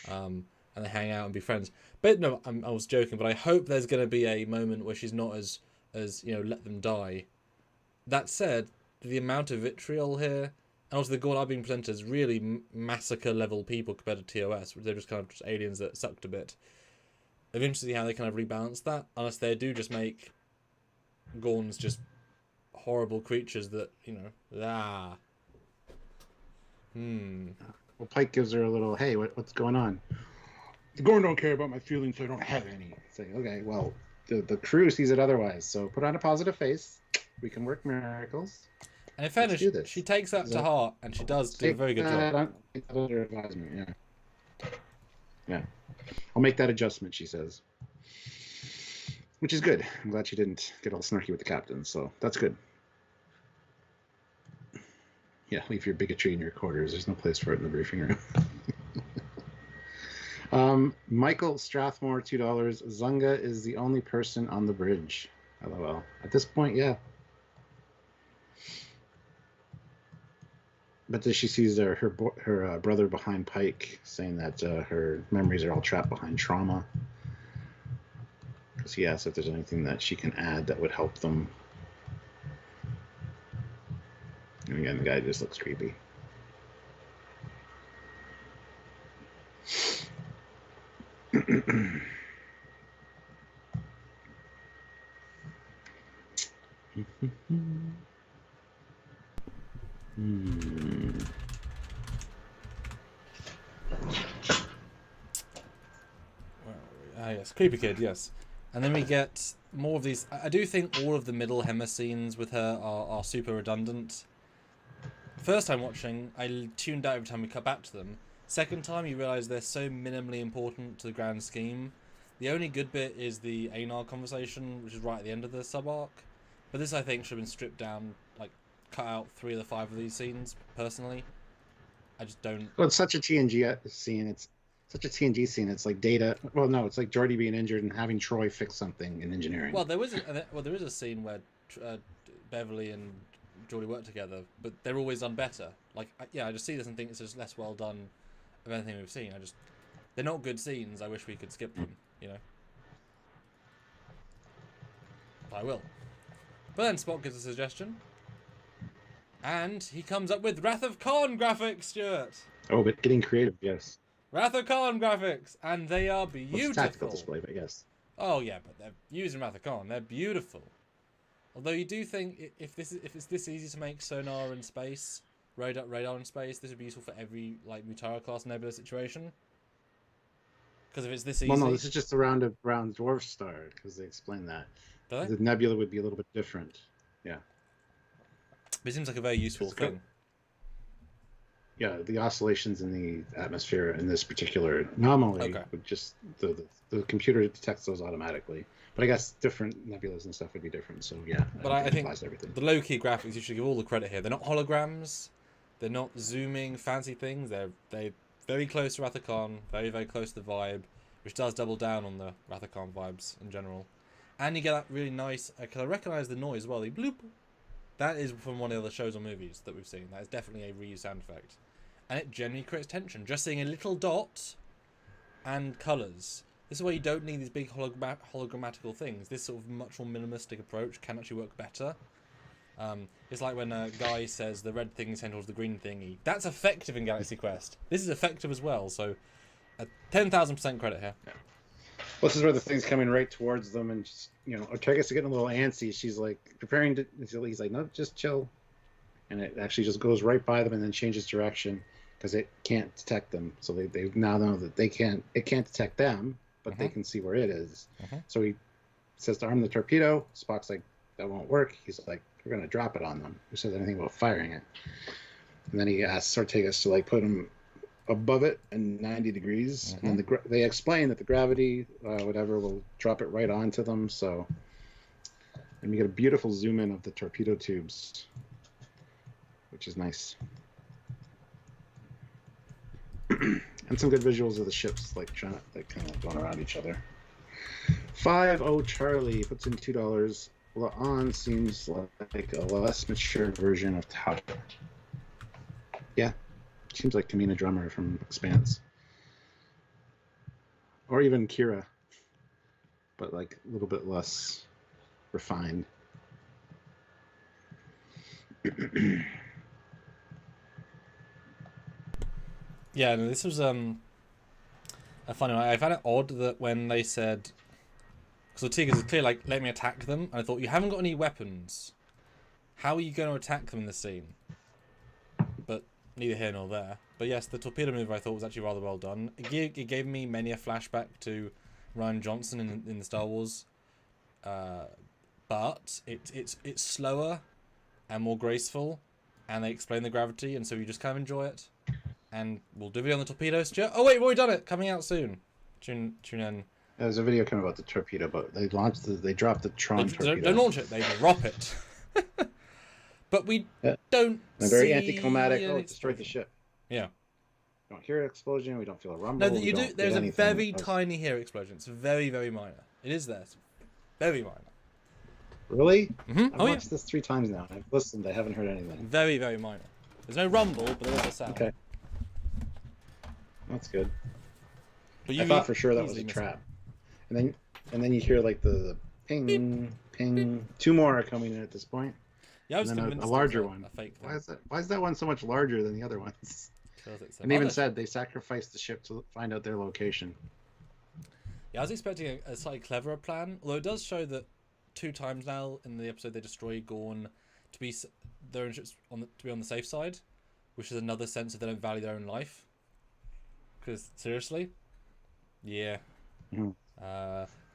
and they hang out and be friends. But no, I was joking. But I hope there's going to be a moment where she's not as let them die. That said, the amount of vitriol here, and also the Gorn are being presented as really massacre level people compared to TOS, which they're just kind of just aliens that sucked a bit. I'm interested to see how they kind of rebalance that, unless they do just make Gorns just horrible creatures that, Well, Pike gives her a little, hey, what's going on? The Gorn don't care about my feelings, so I don't have any. It's like, okay, well, the crew sees it otherwise, so put on a positive face. We can work miracles. And in Let's fairness, do this. she takes that to heart, and she does do a very good job. Under advisement, yeah. Yeah. I'll make that adjustment, she says. Which is good. I'm glad she didn't get all snarky with the captain, so that's good. Yeah, leave your bigotry in your quarters. There's no place for it in the briefing room. Michael Strathmore, $2. Zunga is the only person on the bridge. LOL. At this point, yeah. But then she sees her brother behind Pike, saying that her memories are all trapped behind trauma. Because he asks if there's anything that she can add that would help them. And again, the guy just looks creepy. Yes, creepy kid, yes. And then we get more of these. I do think all of the middle Hema scenes with her are super redundant. First time watching, I tuned out every time we cut back to them. Second time, you realise they're so minimally important to the grand scheme. The only good bit is the Anar conversation, which is right at the end of the sub-arc. But this, I think, should have been stripped down, like, cut out 3 of the 5 of these scenes, personally. I just don't... Well, it's such a TNG scene. It's such a TNG scene. It's like Data... Well, no, it's like Geordi being injured and having Troy fix something in engineering. Well, there is a scene where Beverly and Geordi work together, but they're always done better. Like, yeah, I just see this and think it's just less well done of anything we've seen. They're not good scenes. I wish we could skip them, you know. I will. But then Spock gives a suggestion. And he comes up with Wrath of Khan graphics, Stuart. Oh, but getting creative, yes. Wrath of Khan graphics, and they are beautiful. Well, it's a tactical display, but yes. Oh yeah, but they're using Wrath of Khan. They're beautiful. Although you do think if it's this easy to make sonar in space, radar in space, this would be useful for every like Mutara class nebula situation. Because if it's this easy, well, no, this is just around a brown dwarf star because they explain that the nebula would be a little bit different. Yeah. But it seems like a very useful thing. Yeah, the oscillations in the atmosphere in this particular anomaly would just the computer detects those automatically. But I guess different nebulas and stuff would be different. So yeah, but I think the low-key graphics, you should give all the credit here. They're not holograms. They're not zooming fancy things. They're very close to Wrath of Khan, very very close to the vibe, which does double down on the Wrath of Khan vibes in general. And you get that really nice. Because I recognise the noise as well. The bloop. That is from one of the other shows or movies that we've seen. That is definitely a reused sound effect. And it generally creates tension. Just seeing a little dot and colours. This is why you don't need these big hologrammatical things. This sort of much more minimalistic approach can actually work better. It's like when a guy says the red thing is heading towards the green thingy. That's effective in Galaxy Quest. This is effective as well. So 10,000% credit here. Yeah. Well, this is where the thing's coming right towards them, and just, Trekyards is getting a little antsy. She's like preparing to. He's like, no, just chill, and it actually just goes right by them and then changes direction because it can't detect them. So they now know that they can't. It can't detect them, but they can see where it is. So he says to arm the torpedo. Spock's like, that won't work. He's like, we're gonna drop it on them. Who says anything about firing it? And then he asks Ortegas to like put him above it and 90 degrees, and they explain that the gravity, whatever, will drop it right onto them. So, and we get a beautiful zoom in of the torpedo tubes, which is nice, and some good visuals of the ships like kind of going around each other. 5-0 Charlie puts in $2. La'an seems like a less mature version of Tasha. Yeah. Seems like Kamina Drummer from Expanse. Or even Kira. But like a little bit less refined. Yeah, no, this was a funny one. I found it odd that when they said, because Ortegas is clear, like, let me attack them, and I thought, you haven't got any weapons. How are you going to attack them in this scene? But neither here nor there. But yes, the torpedo maneuver I thought was actually rather well done. It gave me many a flashback to Rian Johnson in the Star Wars. But it's slower and more graceful. and they explain the gravity, and so you just kind of enjoy it. And we'll do a video on the torpedoes. Oh wait, we've already done it. Coming out soon. Tune in. There's a video coming about the torpedo, but they dropped the Tron torpedo. Don't launch it. They drop it. But we don't. They're very see anticlimactic. Oh, it destroyed the ship. Yeah. We don't hear an explosion. We don't feel a rumble. No, you do. There's a very tiny hair explosion. It's very, very minor. It is there. It's very minor. Really? Mm-hmm. I've watched this 3 times now. I've listened. I haven't heard anything. Very, very minor. There's no rumble, but there is a sound. Okay. That's good. But I thought for sure that was a trap. And then you hear like the ping, beep, ping. 2 more are coming in at this point. Yeah, I was convinced a larger one. A fake thing. Why is that one so much larger than the other ones? And they even said they sacrificed the ship to find out their location. Yeah, I was expecting a slightly cleverer plan, although it does show that 2 times now in the episode they destroy Gorn to be their own ships to be on the safe side, which is another sense that they don't value their own life. Because seriously, yeah.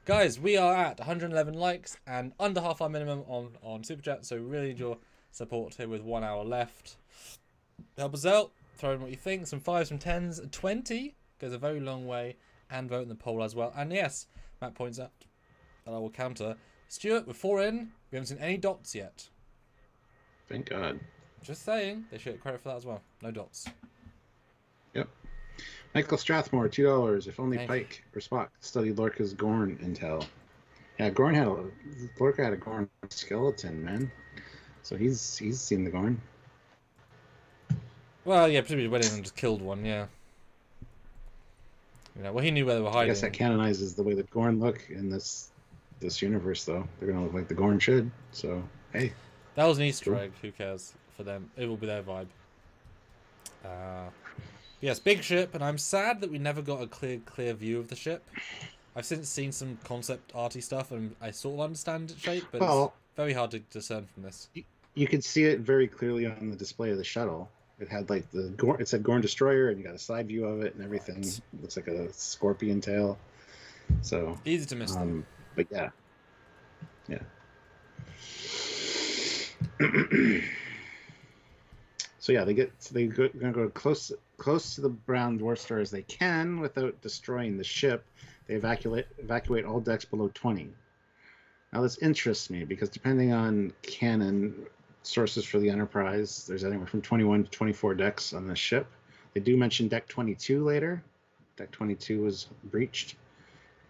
Guys, we are at 111 likes and under half our minimum on Super Chat, so really need your support here with 1 hour left. Help us out. Throw in what you think. Some 5s, some 10s. 20 goes a very long way. And vote in the poll as well. And yes, Matt points out that I will counter. Stuart, with 4 in, we haven't seen any dots yet. Thank God. Just saying. They should get credit for that as well. No dots. Yep. Michael Strathmore, $2. If only Pike or Spock studied Lorca's Gorn intel. Yeah, Lorca had a Gorn skeleton, man. So he's seen the Gorn. Well, yeah, presumably went in and just killed one, yeah. You know, well, he knew where they were hiding. I guess that canonizes the way that Gorn look in this universe, though. They're going to look like the Gorn should, so, hey. That was an Easter egg, who cares for them? It will be their vibe. Yes, big ship, and I'm sad that we never got a clear view of the ship. I've since seen some concept arty stuff, and I sort of understand its shape, but it's very hard to discern from this. You could see it very clearly on the display of the shuttle. It had like it said Gorn Destroyer, and you got a side view of it and everything. Right. It looks like a scorpion tail. So easy to miss. But yeah. So yeah, they're gonna go close to the brown dwarf star as they can without destroying the ship. They evacuate all decks below 20. Now this interests me because depending on canon sources for the Enterprise, there's anywhere from 21 to 24 decks on this ship. They do mention deck 22 later. Deck 22 was breached,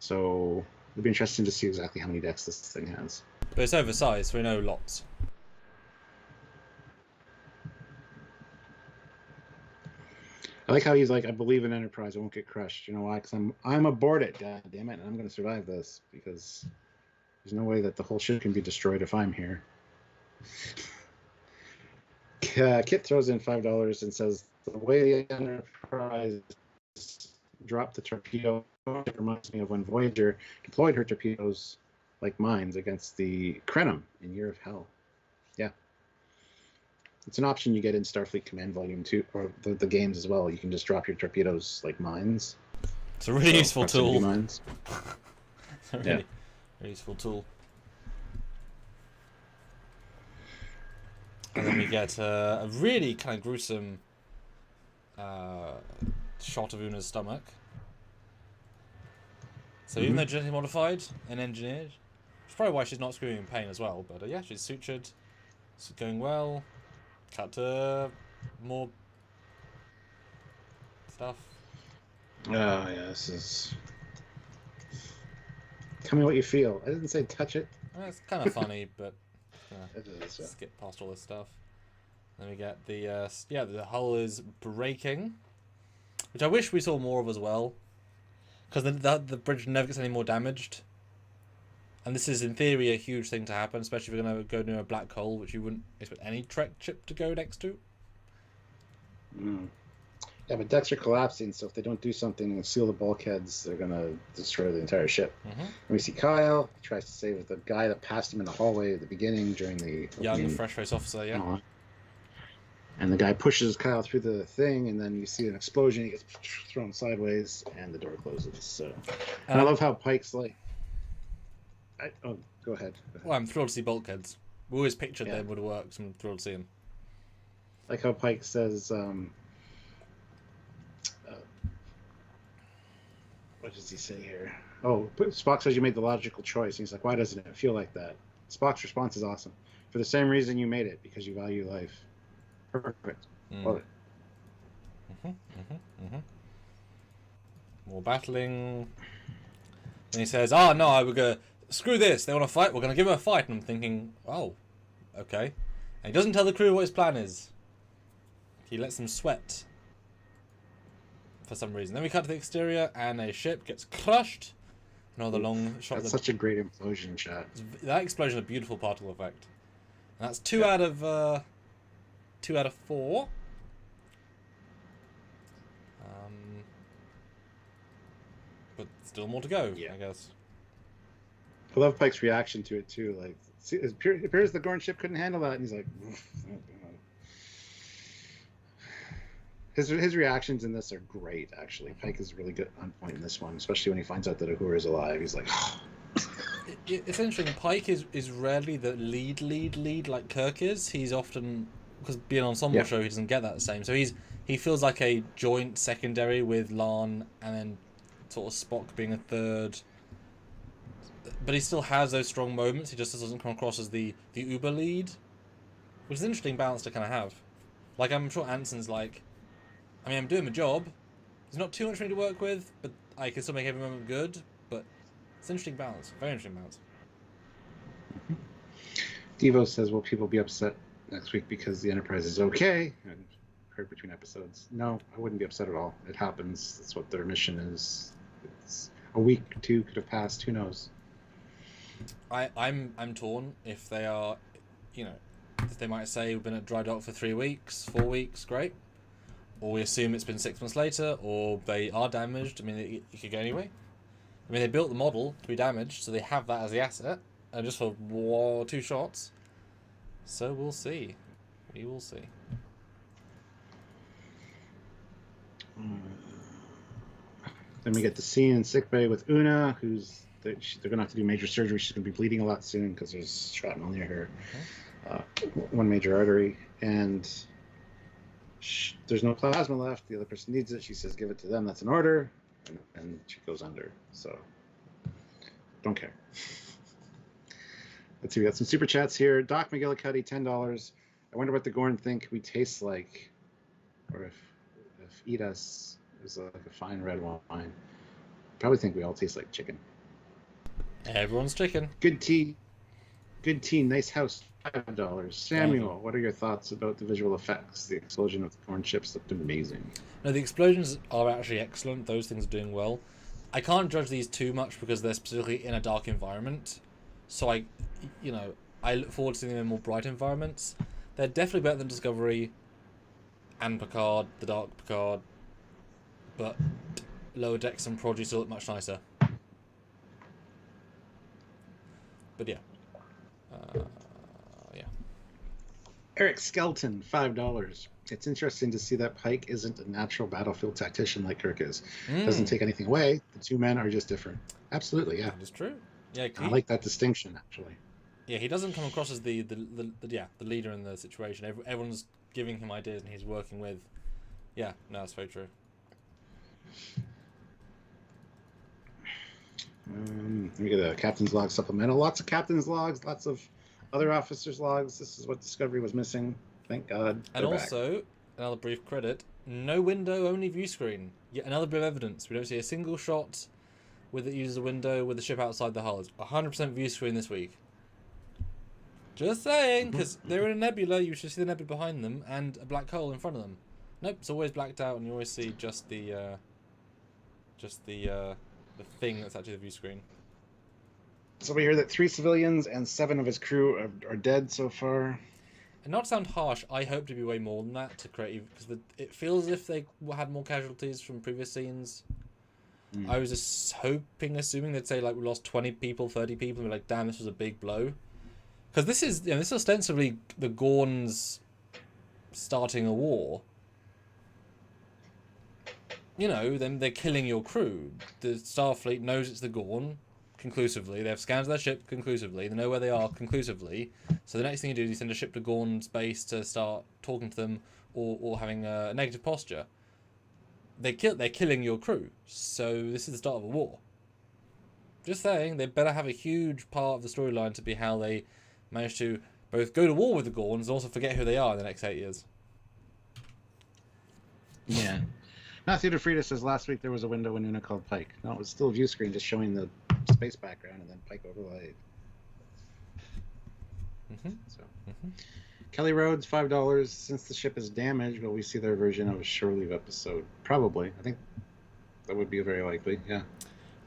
so it'd be interesting to see exactly how many decks this thing has. But it's oversized, so we know lots. I like how he's like, I believe in Enterprise. I won't get crushed. You know why? Because I'm aboard it. God damn it! And I'm going to survive this because there's no way that the whole ship can be destroyed if I'm here. Kit throws in $5 and says the way the Enterprise dropped the torpedo reminds me of when Voyager deployed her torpedoes like mines against the Krenim in Year of Hell. Yeah. It's an option you get in Starfleet Command Volume 2, or the games as well. You can just drop your torpedoes like mines. It's a really useful tool. Mines. It's a really useful tool. And then we get a really kind of gruesome shot of Una's stomach. So even though genetically modified and engineered, it's probably why she's not screaming in pain as well. But yeah, she's sutured. It's going well. Cut to more stuff. Oh, yeah, this is... Tell me what you feel. I didn't say touch it. Well, it's kind of funny, but it is, skip past all this stuff. Then we get the the hull is breaking, which I wish we saw more of as well, because the bridge never gets any more damaged. And this is, in theory, a huge thing to happen, especially if you're going to go near a black hole, which you wouldn't expect any Trek ship to go next to. Yeah, but decks are collapsing, so if they don't do something and seal the bulkheads, they're going to destroy the entire ship. And we see Kyle. He tries to save the guy that passed him in the hallway at the beginning during the young, fresh-faced officer, yeah. And the guy pushes Kyle through the thing, and then you see an explosion. He gets thrown sideways, and the door closes. So, and I love how Pike's like... go ahead. Well, I'm thrilled to see bulkheads. We always pictured them would work, so I'm thrilled to see them. Like how Pike says, what does he say here? Oh, Spock says you made the logical choice. And he's like, why doesn't it feel like that? Spock's response is awesome. For the same reason you made it, because you value life. Perfect. Love it. More battling. And he says, "Oh no, we're gonna screw this. They want to fight. We're gonna give them a fight." And I'm thinking, "Oh, okay." And he doesn't tell the crew what his plan is. He lets them sweat for some reason. Then we cut to the exterior, and a ship gets crushed. Another long shot. That's such a great implosion shot. That explosion, a beautiful particle effect. And that's 2 out of 4. But still more to go, I guess. I love Pike's reaction to it too. Like, see, it appears the Gorn ship couldn't handle that, and he's like, his reactions in this are great. Actually, Pike is really good on point in this one, especially when he finds out that Uhura is alive. He's like, it's interesting. Pike is rarely the lead like Kirk is. He's often, because being an ensemble show, he doesn't get that the same. So he feels like a joint secondary with La'an, and then sort of Spock being a third, but he still has those strong moments. He just doesn't come across as the uber lead, which is an interesting balance to kind of have. Like, I'm sure Anson's like, I mean, I'm doing my job. There's not too much for me to work with, but I can still make every moment good. But it's an interesting balance, very interesting balance. Devo says, "Will people be upset next week because the Enterprise is okay?" And heard between episodes. No, I wouldn't be upset at all. It happens. That's what their mission is. It's a week or two could have passed. Who knows? I'm torn. If they are, they might say we've been at dry dock for 3 weeks, 4 weeks, great. Or we assume it's been 6 months later, or they are damaged. I mean, it could go anyway. I mean, they built the model to be damaged, so they have that as the asset, and just for 2 shots. So we'll see. We will see. Then we get the scene in sickbay with Una, they're going to have to do major surgery. She's going to be bleeding a lot soon because there's shrapnel near her. One major artery. And there's no plasma left. The other person needs it. She says, give it to them. That's an order. And she goes under. So, don't care. Let's see. We got some super chats here. Doc McGillicuddy, $10. I wonder what the Gorn think we taste like. Or if Eat Us is like a fine red wine. Probably think we all taste like chicken. Everyone's chicken. Good tea. Nice house. $5. Samuel, what are your thoughts about the visual effects? The explosion of the Gorn ships looked amazing. No, the explosions are actually excellent. Those things are doing well. I can't judge these too much because they're specifically in a dark environment. So I look forward to seeing them in more bright environments. They're definitely better than Discovery and Picard, the Dark Picard. But Lower Decks and Prodigy still look much nicer. But yeah. Eric Skelton, $5. It's interesting to see that Pike isn't a natural battlefield tactician like Kirk is. Doesn't take anything away. The two men are just different. Absolutely, yeah. That is true. Yeah, I like that distinction, actually. Yeah, he doesn't come across as the leader in the situation. Everyone's giving him ideas and he's working with. Yeah, no, that's very true. We get a captain's log supplemental. Lots of captain's logs, lots of other officers' logs. This is what Discovery was missing. Thank God. And also, another brief credit, no window, only view screen. Yet another bit of evidence. We don't see a single shot with it uses a window with the ship outside the hull. It's 100% view screen this week. Just saying, because they're in a nebula, you should see the nebula behind them and a black hole in front of them. Nope, it's always blacked out, and you always see just the thing that's actually the view screen. So we hear that 3 civilians and 7 of his crew are dead so far. And not to sound harsh, I hope to be way more than that to create, because it feels as if they had more casualties from previous scenes. I was just assuming they'd say like we lost 20 people, 30 people, and be like, damn, this was a big blow. Because this is ostensibly the Gorns starting a war. Then they're killing your crew. The Starfleet knows it's the Gorn, conclusively. They have scans of their ship conclusively. They know where they are conclusively. So the next thing you do is you send a ship to Gorn's base to start talking to them or having a negative posture. They're killing your crew. So this is the start of a war. Just saying, they better have a huge part of the storyline to be how they manage to both go to war with the Gorns and also forget who they are in the next 8 years. Yeah. Matthew DeFrida says last week there was a window in Una called Pike. No, it was still a view screen just showing the space background and then Pike overlaid. Kelly Rhodes, $5. Since the ship is damaged, will we see their version of a shore leave episode? Probably. I think that would be very likely, yeah.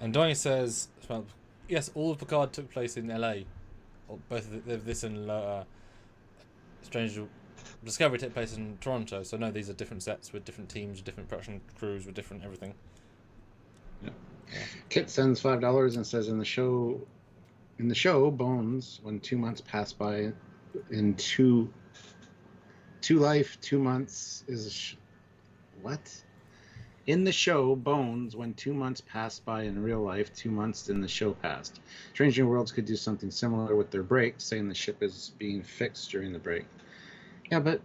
And Donnie says, well, yes, all of Picard took place in LA. Or both of this and Strange Discovery took place in Toronto. So no, these are different sets with different teams, with different production crews, with different everything. Yeah. Kit sends $5 and says in the show, Bones, when 2 months pass by in two life, 2 months is what? In the show, Bones, when 2 months pass by in real life, 2 months in the show passed. Strange New Worlds could do something similar with their break, saying the ship is being fixed during the break. Yeah, but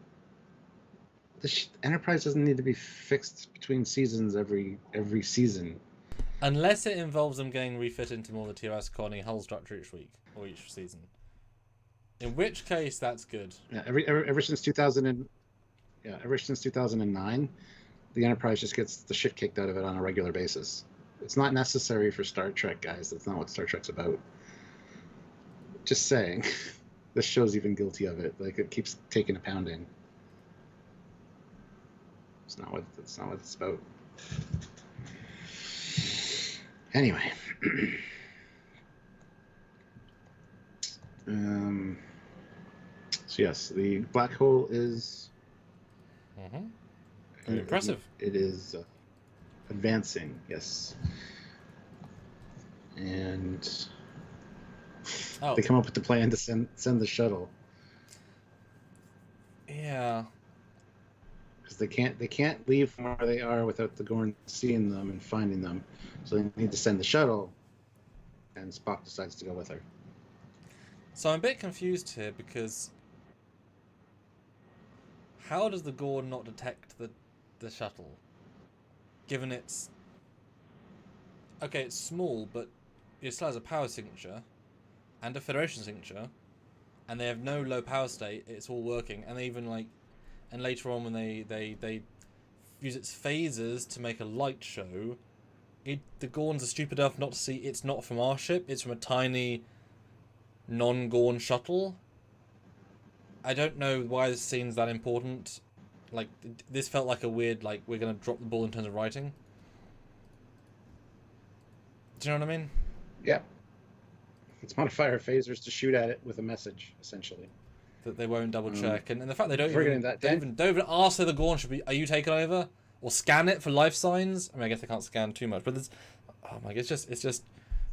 the Enterprise doesn't need to be fixed between seasons every season. Unless it involves them getting refitted into more of the TOS colony hull structure each week or each season. In which case, that's good. Yeah, ever since 2009, the Enterprise just gets the shit kicked out of it on a regular basis. It's not necessary for Star Trek, guys. That's not what Star Trek's about. Just saying. This show's even guilty of it. Like, it keeps taking a pounding. It's not what it's about. Anyway. So yes, the black hole is impressive. It is advancing, yes. And they come up with the plan to send the shuttle. Yeah. Because they can't leave from where they are without the Gorn seeing them and finding them. So they need to send the shuttle, and Spock decides to go with her. So I'm a bit confused here because how does the Gorn not detect the shuttle? Given it's it's small, but it still has a power signature and a Federation signature, and they have no low power state. It's all working, and they even and later on when they use its phasers to make a light show, the Gorns are stupid enough not to see it's not from our ship. It's from a tiny non-Gorn shuttle. I don't know why this scene's that important. Like, this felt like a weird, we're going to drop the ball in terms of writing. Do you know what I mean? Yeah. Let's modify our phasers to shoot at it with a message, essentially. That they won't double check. And the fact they don't even ask if the Gorn should be, are you taking over? Or scan it for life signs? I mean, I guess they can't scan too much, but it's just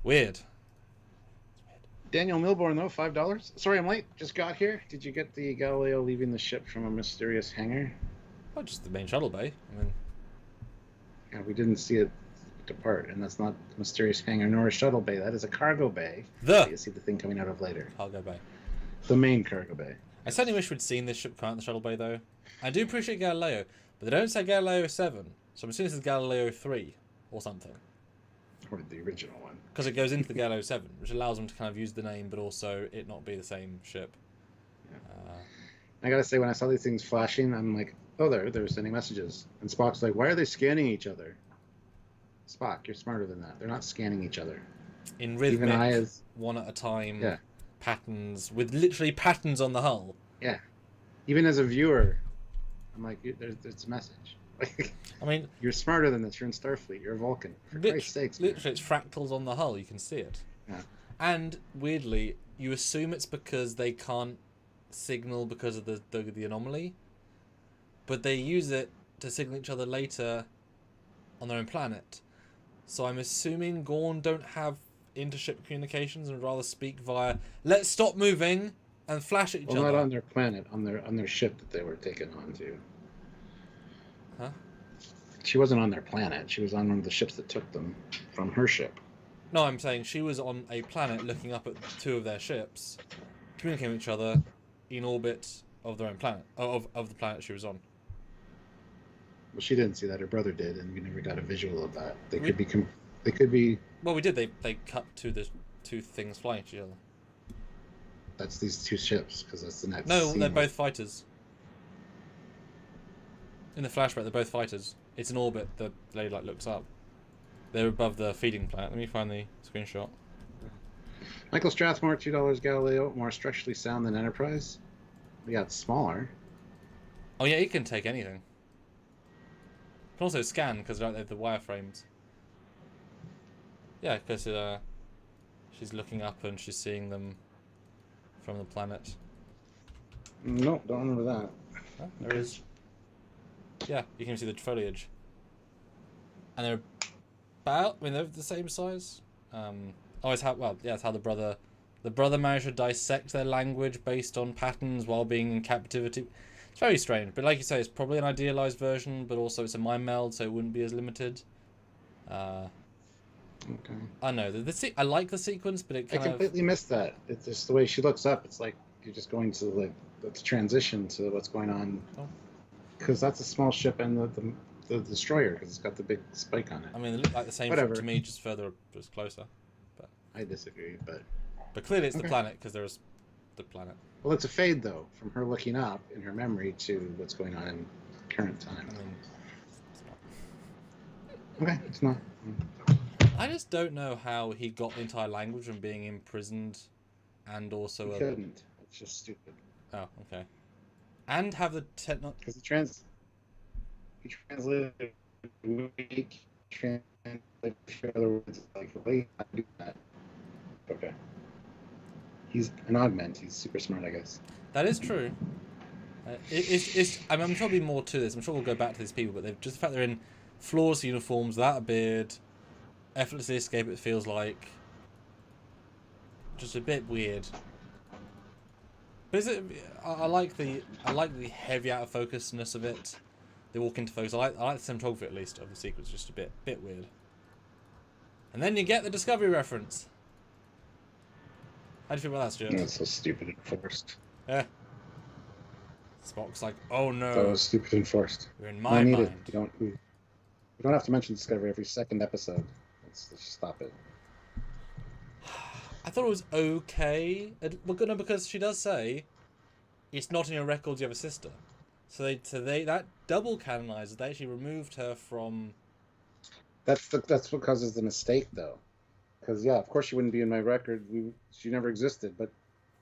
weird. Daniel Milborn, though, $5. Sorry, I'm late. Just got here. Did you get the Galileo leaving the ship from a mysterious hangar? Oh, just the main shuttle bay. I mean, yeah, we didn't see it depart, and that's not a mysterious hangar nor a shuttle bay. That is a cargo bay. You see the thing coming out of later. Cargo bay. The main cargo bay. I certainly wish we'd seen this ship come out in the shuttle bay, though. I do appreciate Galileo, but they don't say Galileo 7, so I'm assuming this is Galileo 3 or something. Or the original one. Because it goes into the Galileo 7, which allows them to kind of use the name, but also it not be the same ship. Yeah. I gotta say, when I saw these things flashing, I'm like, oh, they're sending messages. And Spock's like, why are they scanning each other? Spock, you're smarter than that. They're not scanning each other. In rhythmic, one at a time, patterns, with literally patterns on the hull. Yeah. Even as a viewer, I'm like, it's a message. I mean, you're smarter than this. You're in Starfleet. You're a Vulcan. For Christ's sakes, man. Literally, it's fractals on the hull. You can see it. Yeah. And weirdly, you assume it's because they can't signal because of the anomaly, but they use it to signal each other later on their own planet. So I'm assuming Gorn don't have intership communications and rather speak via "let's stop moving" and flash at each other. Well, not on their planet, on their ship that they were taken onto. Huh? She wasn't on their planet. She was on one of the ships that took them from her ship. No, I'm saying she was on a planet looking up at two of their ships, communicating with each other in orbit of their own planet, of the planet she was on. Well, she didn't see that. Her brother did, and we never got a visual of that. They We- could be. They could be. Well, we did. They cut to the two things flying at each other. That's these two ships, because that's the next. No, scene they're where- both fighters. In the flashback, they're both fighters. It's an orbit that they like looks up. They're above the feeding planet. Let me find the screenshot. Michael Strathmore, $2 Galileo, more structurally sound than Enterprise. Yeah, it's smaller. Oh yeah, it can take anything. It can also scan because they're the wireframes. Yeah, because she's looking up and she's seeing them from the planet. Nope, don't remember that. Oh, there it is. Yeah, you can see the foliage. And they're about, I mean, they're the same size. It's how the brother managed to dissect their language based on patterns while being in captivity. It's very strange, but like you say, it's probably an idealized version, but also it's a mind meld, so it wouldn't be as limited. Okay. I know I like the sequence, but it I kind completely missed that. It's just the way she looks up. It's like you're just going to the transition to what's going on. Oh. Because that's a small ship and the destroyer, because it's got the big spike on it. I mean, they look like the same Whatever. ship to me, just closer. I disagree, but But clearly it's Okay. the planet, because there's the planet. well, it's a fade though from her looking up in her memory to what's going on in current time. I mean, it's not. Okay, it's not. I just don't know how he got the entire language from being imprisoned, and also He couldn't. It's just stupid. Oh, okay. And have the techno. Because he translated weak, translated other words like really not do that. Okay. He's an augment. He's super smart, I guess. That is true. I'm sure there'll be more to this. I'm sure we'll go back to these people, but they've just the fact they're in flawless uniforms, without a beard, effortlessly escape. It feels like just a bit weird. But I like the heavy out of focusness of it. They walk into focus. I like the cinematography at least of the sequence. Just a bit weird. And then you get the Discovery reference. How do you feel about that, Stuart? That's so stupid and forced. Yeah. Spock's like, oh no. That was stupid and forced. You're in my mind. We don't have to mention Discovery every second episode. Let's just stop it. I thought it was okay. No, because she does say it's not in your records. You have a sister. So they that double canonizes. They actually removed her from. That's what causes the mistake, though. Because yeah, of course she wouldn't be in my record. She never existed. But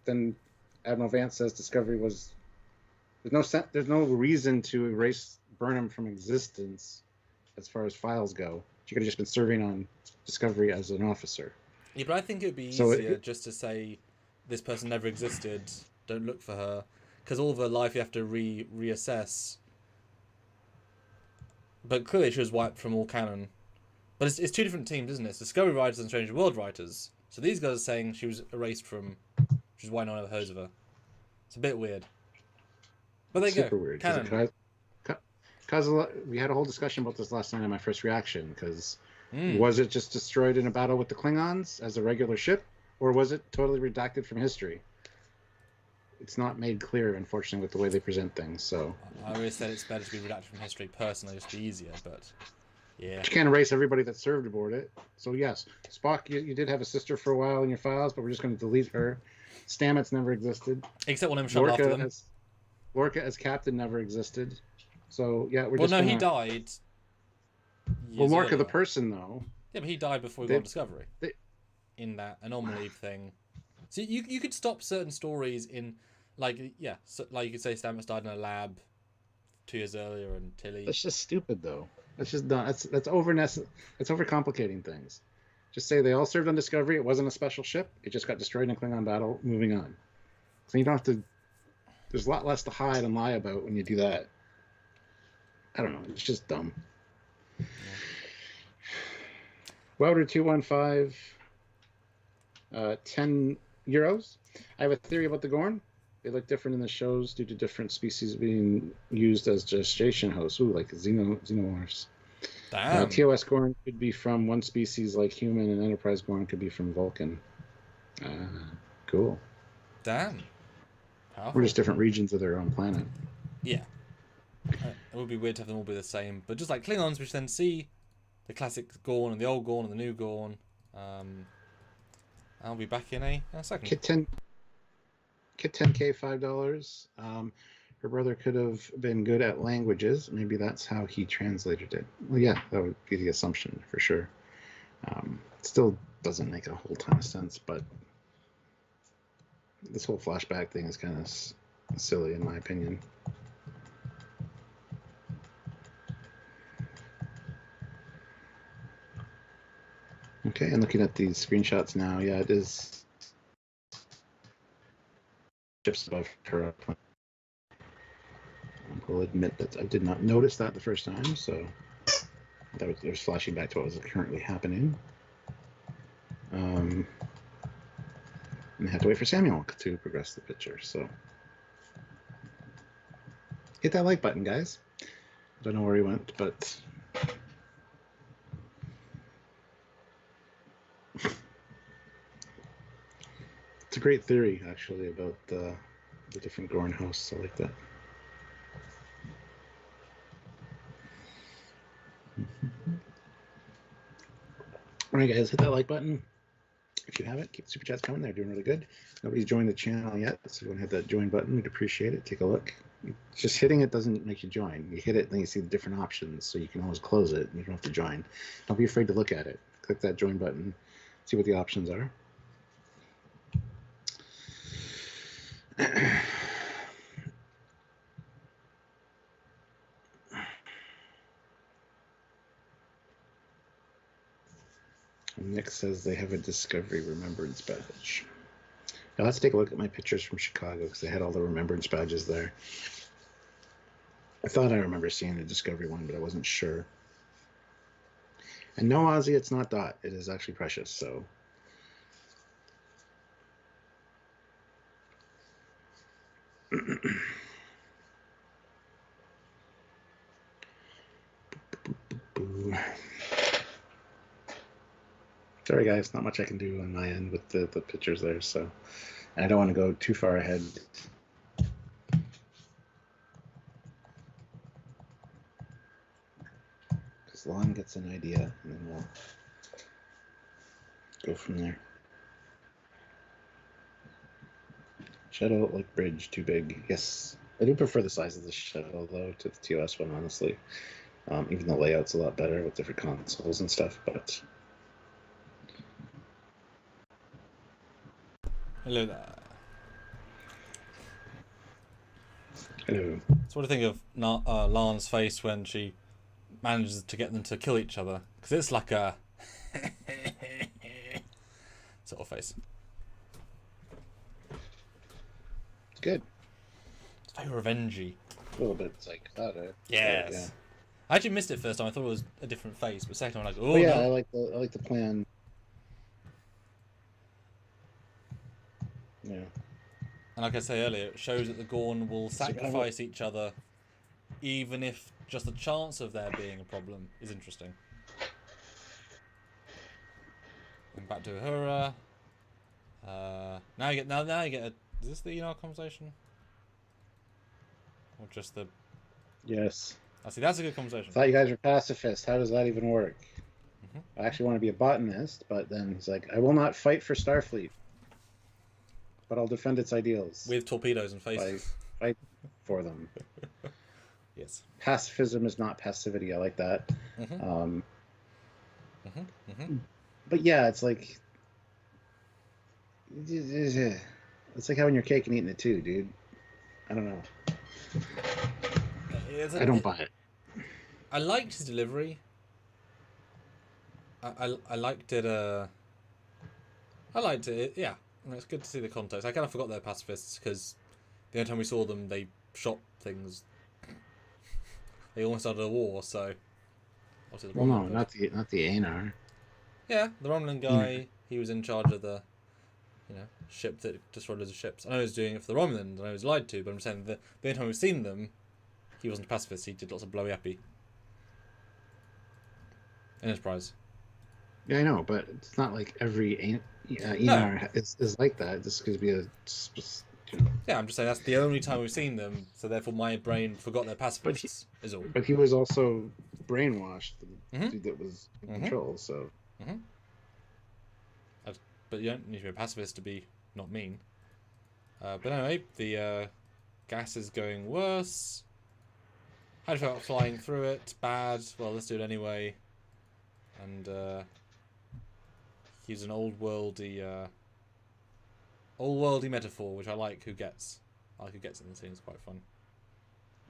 then Admiral Vance says Discovery was. There's no reason to erase Burnham from existence, as far as files go. She could have just been serving on Discovery as an officer. Yeah, but I think it would be So easier just to say this person never existed. Don't look for her, because all of her life you have to reassess. But clearly she was wiped from all canon. But it's two different teams, isn't it? It's Discovery writers and Strange World writers. So these guys are saying she was erased from. She's why no one ever heard of her. It's a bit weird. But there you Super go. weird. Canon. Because we had a whole discussion about this last night in my first reaction. Because Mm. was it just destroyed in a battle with the Klingons as a regular ship, or was it totally redacted from history? It's not made clear, unfortunately, with the way they present things. So I always said it's better to be redacted from history personally, just be easier. But yeah. you can't erase everybody that served aboard it. So yes, Spock, you did have a sister for a while in your files, but we're just going to delete her. Stamets never existed. Except one of them shot after them. Lorca as captain never existed. So yeah, we're Well, just. no, gonna... he died. Well, Lorca earlier. the person though. Yeah, but he died before we got Discovery. In that anomaly thing. So you could stop certain stories in, like you could say Stamets died in a lab 2 years earlier, and Tilly. That's just stupid though. That's just done. That's overcomplicating things. Just say they all served on Discovery. It wasn't a special ship. It just got destroyed in a Klingon battle. Moving on. So you don't have to. There's a lot less to hide and lie about when you do that. I don't know. It's just dumb. Yeah. Welder 215. 10 euros. I have a theory about the Gorn. They look different in the shows due to different species being used as gestation hosts. Ooh, like xenomorphs. Damn. TOS Gorn could be from one species like human, and Enterprise Gorn could be from Vulcan. Cool. Damn. Or Powerful. just different regions of their own planet. Yeah. It would be weird to have them all be the same, but just like Klingons, which then see the classic Gorn and the old Gorn and the new Gorn. I'll be back in a second. Kit 10K, $5. Her brother could have been good at languages. Maybe that's how he translated it. Well, yeah, that would be the assumption for sure. Still doesn't make a whole ton of sense, but this whole flashback thing is kind of silly in my opinion. Okay, and looking at these screenshots now, yeah, it is just above her. I will admit that I did not notice that the first time, so that was flashing back to what was currently happening. And I have to wait for Samuel to progress the picture, so hit that like button, guys. I don't know where he went, but it's a great theory, actually, about the different Gorn hosts. I like that. All right, guys, hit that like button. If you haven't, keep the super chats coming. They're doing really good. Nobody's joined the channel yet, so if you want to hit that join button, we'd appreciate it. Take a look. Just hitting it doesn't make you join. You hit it, then you see the different options, so you can always close it, and you don't have to join. Don't be afraid to look at it. Click that join button, see what the options are. Nick says they have a Discovery Remembrance badge. Now let's take a look at my pictures from Chicago, because they had all the Remembrance badges there. I thought I remember seeing the Discovery one, but I wasn't sure. And no, Ozzy, it's not Dot. It is actually Precious, so... Sorry, guys, not much I can do on my end with the pictures there, so... And I don't want to go too far ahead. Because Lon gets an idea, and then we'll go from there. Shuttle, like bridge, too big. Yes, I do prefer the size of the shuttle, though, to the TOS one, honestly. Even the layout's a lot better with different consoles and stuff, but... Hello there. Hello. So what do you think of Lan's face when she manages to get them to kill each other? Because it's like a sort of face. It's good. It's very revengey. A little bit psychotic. Yes. Yeah. I actually missed it first time. I thought it was a different face, but second time I'm like, oh But yeah, no. I like the plan. Yeah. And like I say earlier, it shows that the Gorn will sacrifice each other, even if just the chance of there being a problem is interesting. And back to Uhura. Now you get a. Is this the Enoch conversation? Or just the? Yes. I see. That's a good conversation. I thought you guys were pacifists. How does that even work? Mm-hmm. I actually want to be a botanist, but then he's like, I will not fight for Starfleet, but I'll defend its ideals. With torpedoes and faces. Fight for them. Yes. Pacifism is not passivity. I like that. Mm-hmm. But yeah, it's like like having your cake and eating it too, dude. I don't know. I don't buy it. I liked his delivery. I liked it. I liked it. Yeah, and it's good to see the context. I kind of forgot they're pacifists because the only time we saw them, they shot things. They almost started a war. So, obviously the Well, no, not the Anar. Yeah, the Romulan guy. He was in charge of the, ship that destroyed loads of ships. I know he was doing it for the Romulans. I know he was lied to, but I'm saying the only time we've seen them, he wasn't a pacifist. He did lots of blowy uppy. Enterprise. Yeah, I know, but it's not like every No. Enar is like that. This could be a, you know. Yeah, I'm just saying that's the only time we've seen them, so therefore my brain forgot they're But he, pacifists, is all. but he was also brainwashed, the Mm-hmm. dude that was in Mm-hmm. control. So Mm-hmm. But you don't need to be a pacifist to be not mean. But anyway, the gas is going worse. How do you feel about flying through it? Bad. Well, let's do it anyway. And use an old-worldy metaphor, which I like. Who gets? I like who gets in the scene. It's quite fun.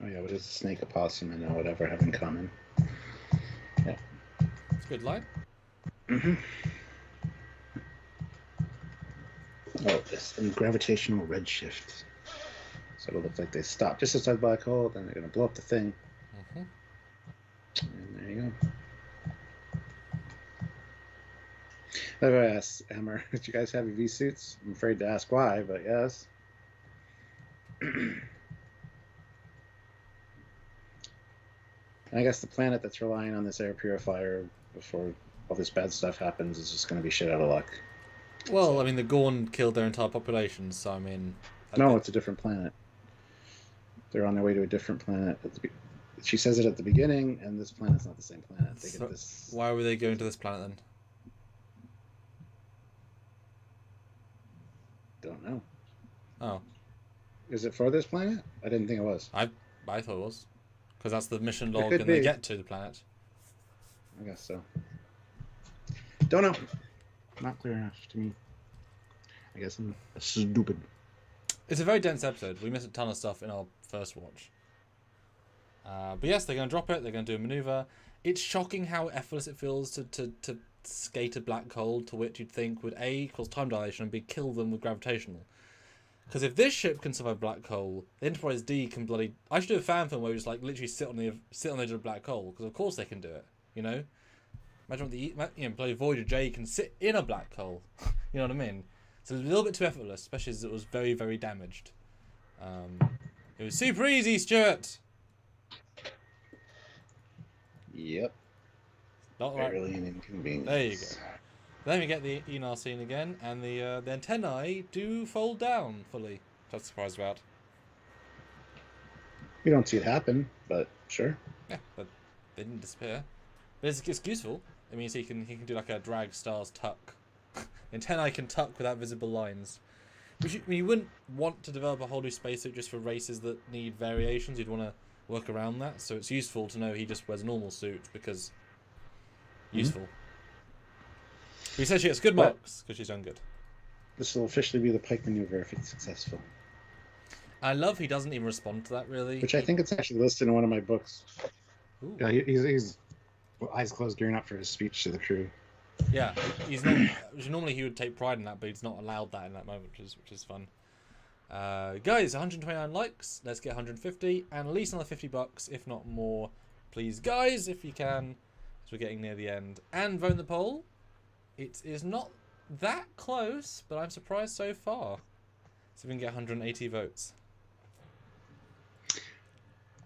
oh yeah, what does a snake, a possum, and whatever have in common? Yeah. It's a good line. Mm-hmm. Oh, this gravitational redshift. So it'll look like they stop just outside the black hole, then they're going to blow up the thing. Mm-hmm. And there you go. I've asked Emmer, did you guys have UV suits? I'm afraid to ask why, but yes. And I guess the planet that's relying on this air purifier before all this bad stuff happens is just going to be shit out of luck. Well, I mean, the Gorn killed their entire population, so I mean... No, it's a different planet. They're on their way to a different planet. She says it at the beginning, and this planet's not the same planet. They get this... Why were they going to this planet then? Don't know. Oh. Is it for this planet? I didn't think it was. I thought it was. Because that's the mission log could and they be. get to the planet. I guess so. Don't know. Not clear enough to me. I guess I'm stupid. It's a very dense episode. We missed a ton of stuff in our first watch. But yes, they're going to drop it. They're going to do a maneuver. It's shocking how effortless it feels to skate a black hole to which you'd think would A, cause time dilation, and B, kill them with gravitational. Because if this ship can survive a black hole, the Enterprise D can bloody... I should do a fan film where we just like literally sit on the edge of a black hole, because of course they can do it, you know? Imagine what bloody Voyager J can sit in a black hole. You know what I mean? So it was a little bit too effortless, especially as it was very, very damaged. It was super easy, Stuart! Yep. Not right. Barely an inconvenience. There you go. Then we get the Enar scene again, and the antennae do fold down fully. Which I was surprised about. We don't see it happen, but sure. Yeah, but they didn't disappear. But it's useful. It means he can do like a drag stars tuck. Antennae can tuck without visible lines. You wouldn't want to develop a whole new spacesuit just for races that need variations. You'd want to work around that. So it's useful to know he just wears a normal suit because useful. He says she gets good marks because she's done good. This will officially be the Pike maneuver if it's successful. I love he doesn't even respond to that really. Which I think it's actually listed in one of my books. Ooh. Yeah, he's eyes closed, gearing up for his speech to the crew. Yeah, he's not. Normally he would take pride in that, but he's not allowed that in that moment, which is fun. Guys, 129 likes. Let's get 150, and at least another $50, if not more, please, guys, if you can, as we're getting near the end. And vote in the poll. It is not that close, but I'm surprised so far. So we can get 180 votes.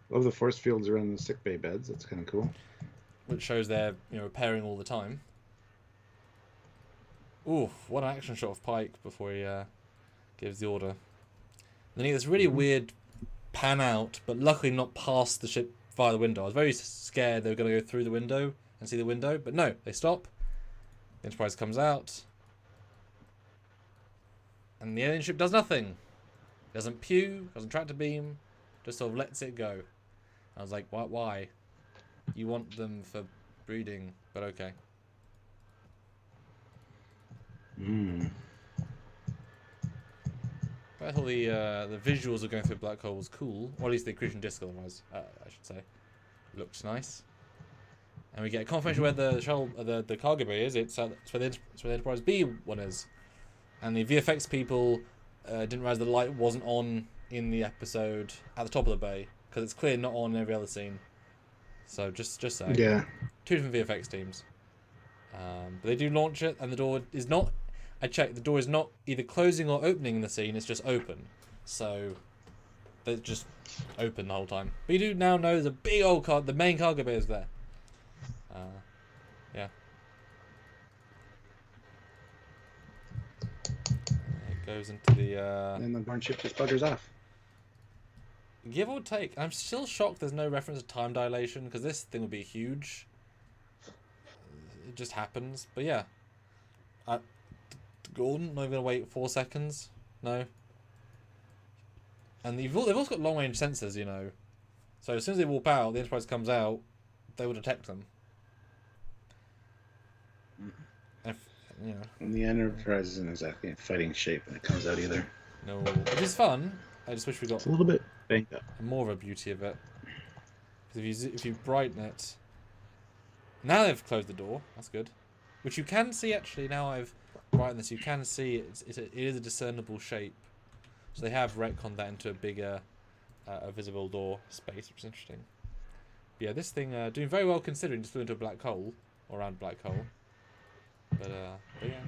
Love the force fields around the sickbay beds. That's kind of cool. Which shows they're repairing all the time. Ooh, what an action shot of Pike before he gives the order. Then he gets this really weird pan out, but luckily not past the ship via the window. I was very scared they were going to go through the window and see the window, but no, they stop. The Enterprise comes out. And the alien ship does nothing. Doesn't pew, doesn't tractor beam, just sort of lets it go. I was like, why? You want them for breeding, but okay. But I thought the visuals of going through a black hole was cool, or at least the accretion disk otherwise, I should say. Looked nice. And we get a confirmation where the shuttle, the cargo bay is. It's where the Enterprise B one is. And the VFX people didn't realize the light wasn't on in the episode at the top of the bay, because it's clear not on in every other scene. So just saying. Yeah. Two different VFX teams. But they do launch it, and the door is not... I checked, the door is not either closing or opening in the scene, it's just open. So they're just open the whole time. But you do now know there's a big old the main cargo bay is there. Yeah. It goes into the. And the born ship just buggers off. Give or take. I'm still shocked there's no reference to time dilation, because this thing would be huge. It just happens. But yeah. Gordon, not even gonna wait 4 seconds. No. And they've also got long range sensors, you know. So as soon as they warp out, the Enterprise comes out, they will detect them. If, you know. And the Enterprise isn't exactly in fighting shape when it comes out either. No, which is fun. I just wish we got It's a little bit banged up. more of a beauty of it. Because if you brighten it, now they've closed the door. That's good. Which you can see actually. Now I've brightened this, you can see it is a discernible shape. So they have retconned that into a bigger, a visible door space, which is interesting. But yeah, this thing doing very well considering just flew into a black hole or around a black hole. But yeah.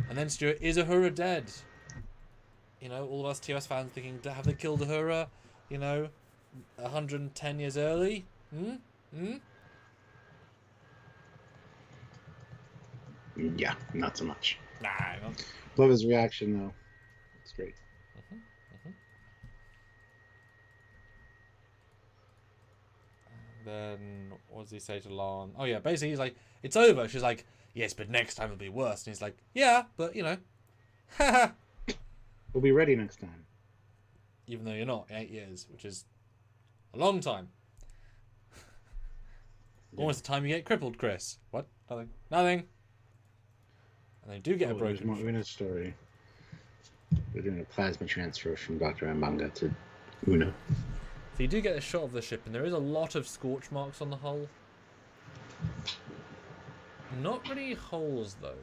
And then Stuart, is Uhura dead? You know, all of us TOS fans thinking, have they killed Uhura? You know, 110 years early? Yeah, not so much. Nah, not. Love his reaction though. It's great. Then what does he say to Lon? Oh yeah, basically he's like, it's over. She's like, yes, but next time it'll be worse. And he's like, yeah, but you know, haha. We'll be ready next time. Even though you're not, 8 years, which is a long time. Almost the time you get crippled, Chris. What? Nothing. Nothing. And they do get a broken. There's more in a story. We're doing a plasma transfer from Dr. Amanga to Una. So you do get a shot of the ship, and there is a lot of scorch marks on the hull. Not really holes, though.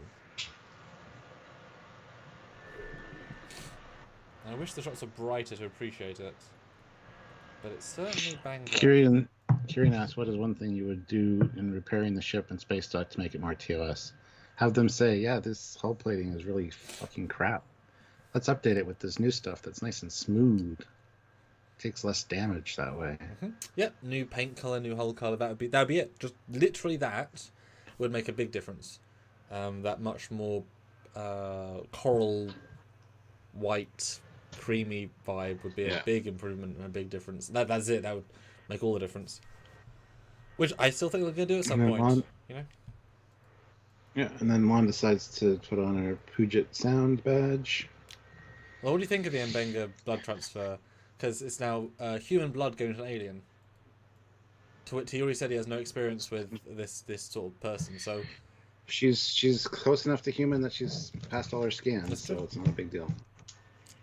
And I wish the shots were brighter to appreciate it. But it's certainly banged up. Kieran asked, what is one thing you would do in repairing the ship and space dock to make it more TOS? Have them say, yeah, this hull plating is really fucking crap. Let's update it with this new stuff that's nice and smooth. Takes less damage that way. Yep, new paint color, new hull color. That'd be it. Just literally that would make a big difference. That much more coral white creamy vibe would be a big improvement and a big difference. That's it. That would make all the difference. Which I still think they're gonna do at some point. You know. Yeah, and then Lon decides to put on her Puget Sound badge. Well, what do you think of the Mbenga blood transfer? Because it's now human blood going to an alien. He already said he has no experience with this sort of person, so... She's close enough to human that she's passed all her scans, so it's not a big deal.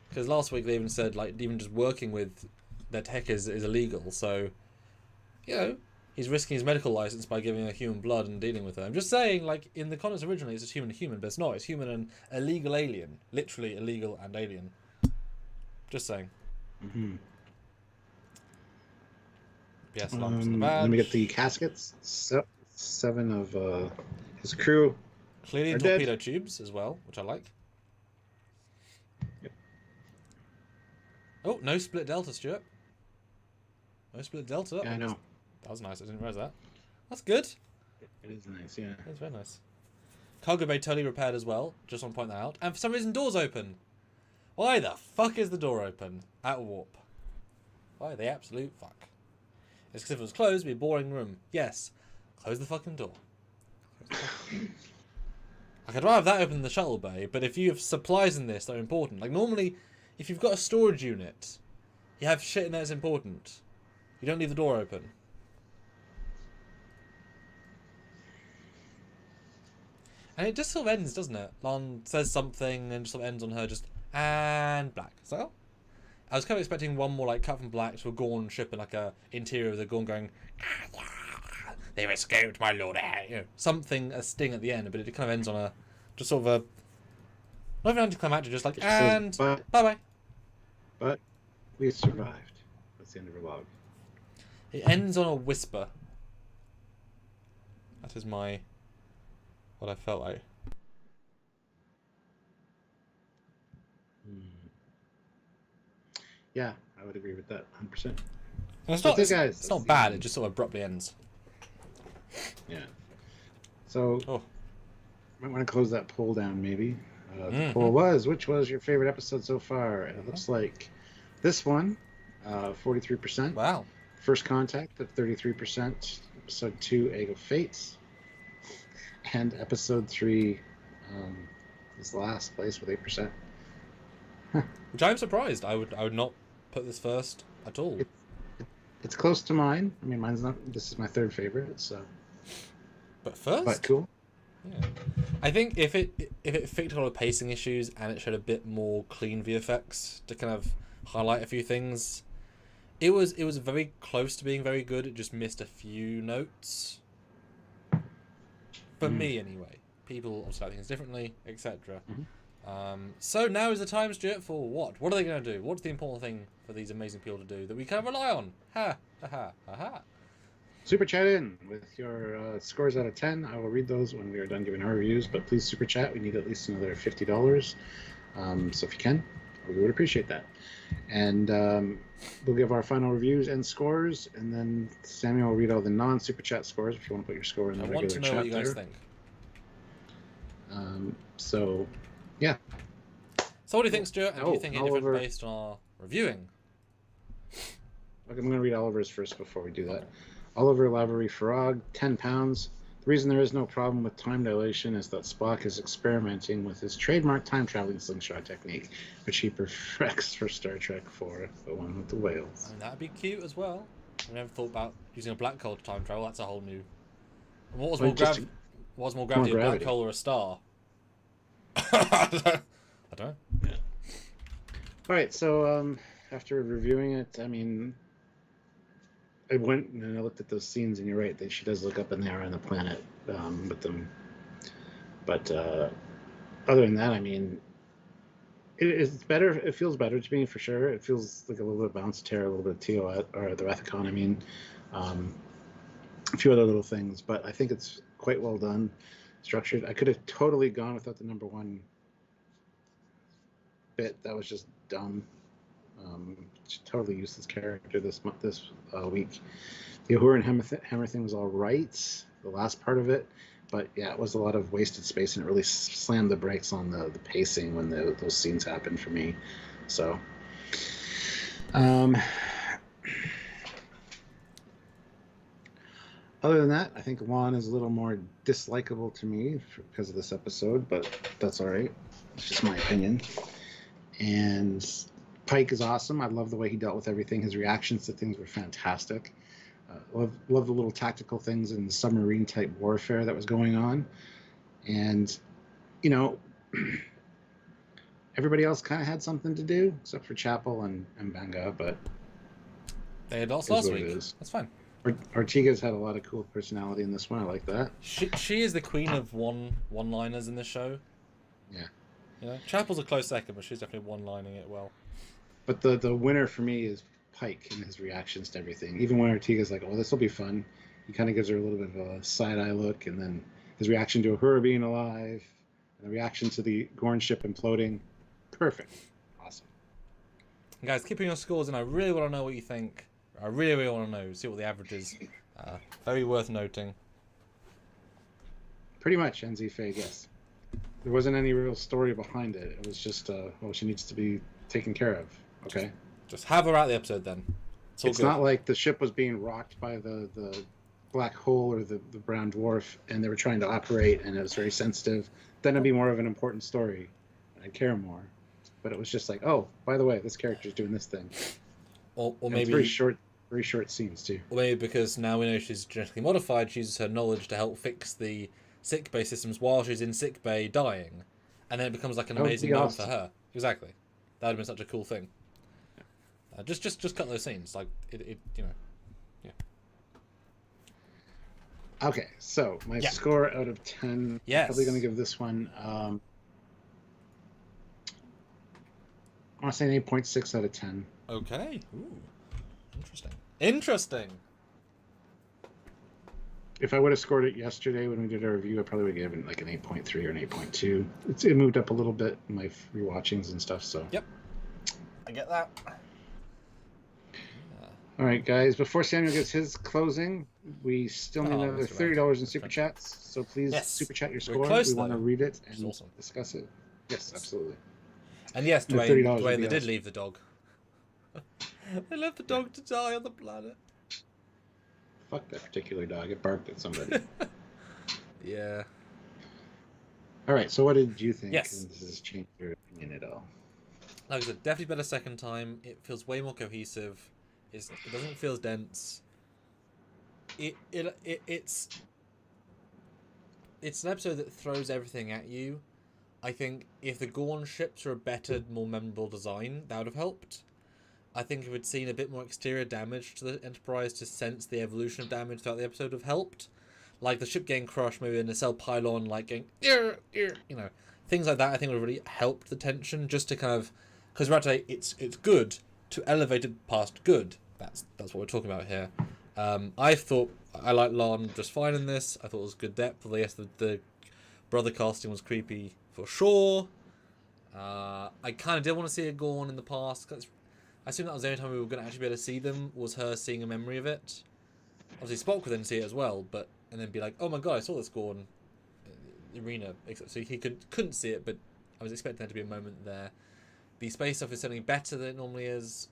Because last week they even said, like, even just working with their tech is illegal, so... You know, he's risking his medical license by giving her human blood and dealing with her. I'm just saying, like, in the comics originally it's just human to human, but it's not. It's human and illegal alien. Literally illegal and alien. Just saying. Yes, lumps in the badge. Let me get the caskets. 7 of his crew. Clearly in torpedo tubes as well, which I like. Yep. Oh, no split delta, Stuart. No split delta. Yeah, I know. That was nice. I didn't realize that. That's good. It is nice, yeah. That's very nice. Cargo bay totally repaired as well. Just want to point that out. And for some reason, doors open. Why the fuck is the door open at warp? Why the absolute fuck? It's because if it was closed, it'd be a boring room. Yes. Close the fucking door. I could rather have that open than the shuttle bay, but if you have supplies in this that are important, like normally, if you've got a storage unit, you have shit in there that's important. You don't leave the door open. And it just sort of ends, doesn't it? Lon says something and just sort of ends on her just, and black. So, I was kind of expecting one more like cut from black to a Gorn ship and like a interior of the Gorn going, they've escaped, my lord. You know, something, a sting at the end, but it kind of ends on a, just sort of a, not even anticlimactic, just like, and bye-bye. But we survived. That's the end of her log. It ends on a whisper. That is what I felt like. Yeah, I would agree with that 100%. And it's not bad, it just sort of abruptly ends. Yeah. So Oh. might want to close that poll down, maybe. The Mhm. poll was, which was your favorite episode so far? And it looks like this one, 43%. Wow. First Contact at 33%. Episode 2, Egg of Fates. And episode 3 is last place with 8%. Which I'm surprised. I would not put this first at all. It's close to mine. I mean, mine's not. This is my third favorite, so. But first? But cool. Yeah. I think if it fixed a lot of pacing issues and it showed a bit more clean VFX to kind of highlight a few things, it was very close to being very good. It just missed a few notes. For me, anyway. People obviously like things differently, etc. So now is the time, Stuart, for what? What are they going to do? What's the important thing for these amazing people to do that we can rely on? Ha ha ha ha ha. Super chat in with your scores out of 10. I will read those when we are done giving our reviews, but please super chat. We need at least another $50. So if you can, we would appreciate that. And we'll give our final reviews and scores, and then Samuel will read all the non-super chat scores if you want to put your score in the regular chat. I want to know what you guys think. So, yeah. So what do you think, Stuart? And do you think anything different based on our reviewing? Okay, I'm going to read Oliver's first before we do that. Okay. Oliver Lavery Farag, 10 pounds. The reason there is no problem with time dilation is that Spock is experimenting with his trademark time-traveling slingshot technique, which he perfects for Star Trek IV, the one with the whales. I mean, that'd be cute as well. I never thought about using a black hole to time travel. That's a whole new... What was more gravity, a black hole or a star? I don't know. Yeah. All right, so after reviewing it, I mean... I went and I looked at those scenes, and you're right that she does look up in there on the planet with them. But other than that, I mean, it's better. It feels better to me for sure. It feels like a little bit of Bounce Terror, a little bit of Teo or the Rathacon. I mean, a few other little things, but I think it's quite well done, structured. I could have totally gone without the number one bit. That was just dumb. Totally useless character this week. The Uhura and Hammer thing was all right, the last part of it, but yeah, it was a lot of wasted space, and it really slammed the brakes on the pacing when those scenes happened for me. So, other than that, I think Lon is a little more dislikable to me because of this episode, but that's all right. It's just my opinion. And Pike is awesome. I love the way he dealt with everything. His reactions to things were fantastic. Love the little tactical things in the submarine type warfare that was going on. And, you know, everybody else kind of had something to do, except for Chapel and Banga, but they had lost last week. That's fine. Ortega's had a lot of cool personality in this one. I like that. She is the queen of one-liners in this show. Yeah. You know, Chapel's a close second, but she's definitely one-lining it well. But the winner for me is Pike and his reactions to everything. Even when Ortega's like, "Oh, this will be fun," he kind of gives her a little bit of a side-eye look, and then his reaction to Uhura being alive, and the reaction to the Gorn ship imploding, perfect, awesome. And guys, keeping your scores, and I really want to know what you think. I really, really want to know. See what the average is. Very worth noting. Pretty much, NZ Fade, yes. There wasn't any real story behind it. It was just, she needs to be taken care of. Okay. Just have her out the episode then. It's not like the ship was being rocked by the black hole or the brown dwarf, and they were trying to operate, and it was very sensitive. Then it'd be more of an important story, and I'd care more. But it was just like, oh, by the way, this character's doing this thing. Or maybe very short scenes too. Or maybe because now we know she's genetically modified, she uses her knowledge to help fix the sickbay systems while she's in sickbay dying, and then it becomes like an amazing moment for her. Exactly. That would have been such a cool thing. Just cut those scenes, like it you know, yeah. Okay, so my score out of 10. Yes. Probably going to give this one. I want to say an 8.6 out of 10. Okay. Ooh. Interesting. If I would have scored it yesterday when we did our review, I probably would have given like an 8.3 or an 8.2. It moved up a little bit in my rewatchings and stuff. So. Yep. I get that. All right, guys. Before Samuel gets his closing, we still need another that's right. $30 in super chats. So please Yes. super chat your We're score. close, We want to though, read it which is and awesome. discuss it. Yes, absolutely. And yes, And the Dwayne, $30 would Dwayne, be they did awesome. leave the dog. They left the dog to die on the planet. Fuck that particular dog. It barked at somebody. Yeah. All right. So what did you think? Yes. And this has changed your opinion at all? Like I said, definitely better second time. It feels way more cohesive. It doesn't feel as dense. It's an episode that throws everything at you. I think if the Gorn ships were a better, more memorable design, that would have helped. I think if we'd seen a bit more exterior damage to the Enterprise to sense the evolution of damage throughout the episode would have helped. Like the ship getting crushed, maybe a nacelle pylon, like going, things like that. I think would have really helped the tension, just to kind of, because right today it's good to elevate it past good. That's what we're talking about here. I thought I liked Lon just fine in this. I thought it was good depth. Although yes, the brother casting was creepy for sure. I kind of did want to see a Gorn in the past. Cause I assume that was the only time we were going to actually be able to see them, was her seeing a memory of it. Obviously Spock would then see it as well, and then be like, oh my god, I saw this Gorn arena. So he couldn't see it, but I was expecting there to be a moment there. The space stuff is something better than it normally is.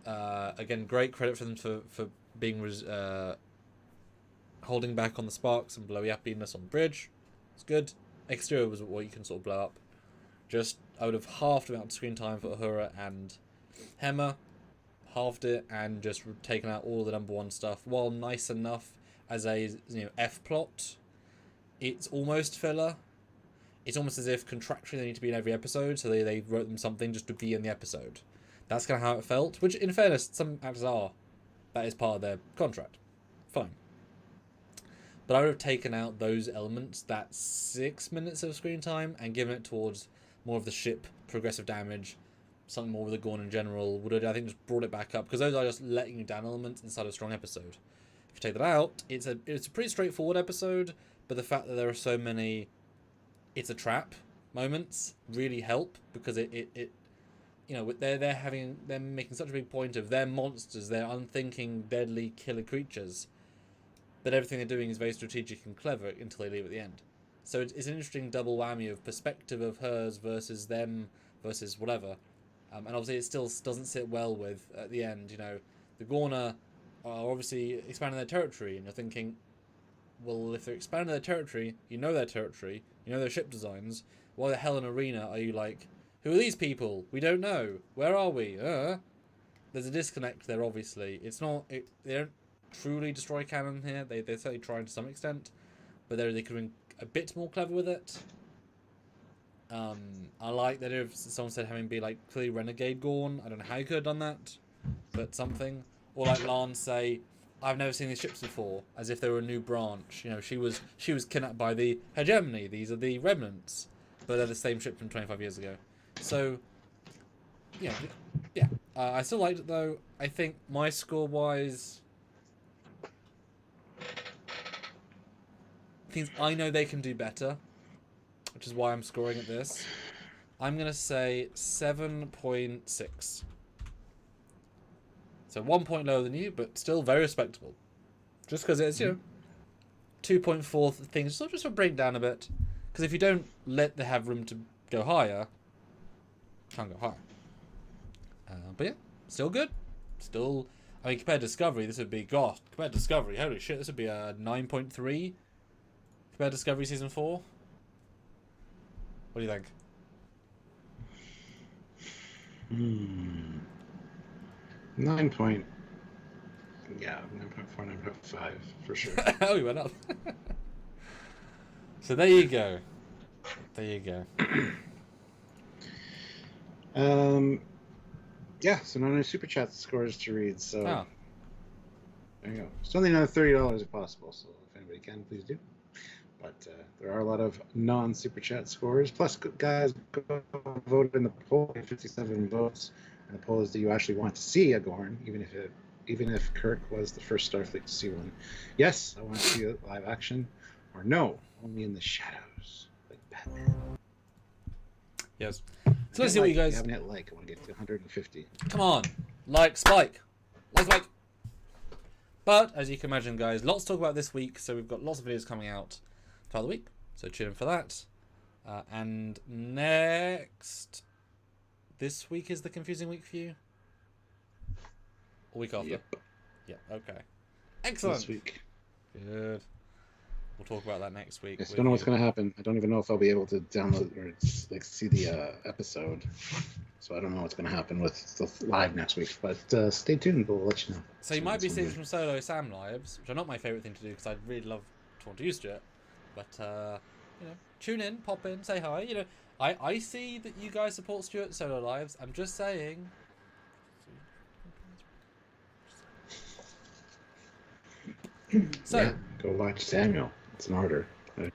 Again, great credit for them for being holding back on the sparks and blowy uppiness on the bridge. It's good. Exterior was what you can sort of blow up. Just, I would have halved the amount of screen time for Uhura and Hema, halved it, and just taken out all the number one stuff. While nice enough as a F plot, it's almost filler. It's almost as if contractually they need to be in every episode, so they wrote them something just to be in the episode. That's kind of how it felt, which in fairness, some actors are. That is part of their contract. Fine. But I would have taken out those elements, that 6 minutes of screen time, and given it towards more of the ship, progressive damage, something more with the Gorn in general, would have, I think, just brought it back up, because those are just letting you down elements inside a strong episode. If you take that out, it's a pretty straightforward episode, but the fact that there are so many it's a trap moments really help, because they're making such a big point of they're monsters, they're unthinking, deadly killer creatures, but everything they're doing is very strategic and clever until they leave at the end. So it's an interesting double whammy of perspective of hers versus them versus whatever. And obviously it still doesn't sit well with, at the end, the Gorn are obviously expanding their territory, and you're thinking, well, if they're expanding their territory, their territory, their ship designs, why the hell in Arena are you like, who are these people? We don't know. Where are we? There's a disconnect there, obviously. It's not... they don't truly destroy canon here. They're certainly trying to some extent, but they could have been a bit more clever with it. I like that if someone said having be like clearly Renegade Gorn. I don't know how you could have done that, but something. Or like Lance say, I've never seen these ships before, as if they were a new branch. She was kidnapped by the hegemony. These are the remnants, but they're the same ship from 25 years ago. So, yeah. I still liked it though. I think my score wise, things I know they can do better, which is why I'm scoring at this. I'm gonna say 7.6. So 1 point lower than you, but still very respectable. Just because it's 2.4 things, so just to break down a bit. Because if you don't let them have room to go higher, can't go higher. But yeah, still good. Still, I mean, compared to Discovery, this would be, gosh, compared to Discovery, holy shit, this would be a 9.3 compared to Discovery Season 4. What do you think? 9.4, 9.5 for sure. Oh, you went up. So there you go. Yeah, so no super chat scores to read, so Oh. there you go. Still need another $30 if possible, so if anybody can, please do. But there are a lot of non-super chat scores. Plus, guys, go vote in the poll. 57 votes, and the poll is: do you actually want to see a Gorn, even if Kirk was the first Starfleet to see one? Yes, I want to see it live action, or no, only in the shadows, like Batman. Yes. So let's see what you guys. I want to get to 150. Come on, like Spike. Like. But, as you can imagine, guys, lots to talk about this week, so we've got lots of videos coming out throughout the week, so tune in for that. And next... This week is the confusing week for you? Or week after? Yep. Yeah, okay. Excellent. This week. Good. We'll talk about that next week. I still don't know what's going to happen. I don't even know if I'll be able to download or like see the episode. So I don't know what's going to happen with the live next week. But stay tuned. We'll let you know. So you might be seeing some solo Sam lives, which are not my favourite thing to do because I'd really love to want to use it. But, you know, tune in, pop in, say hi. You know, I see that you guys support Stuart solo lives. I'm just saying. So yeah, go watch Samuel. It's an order. It's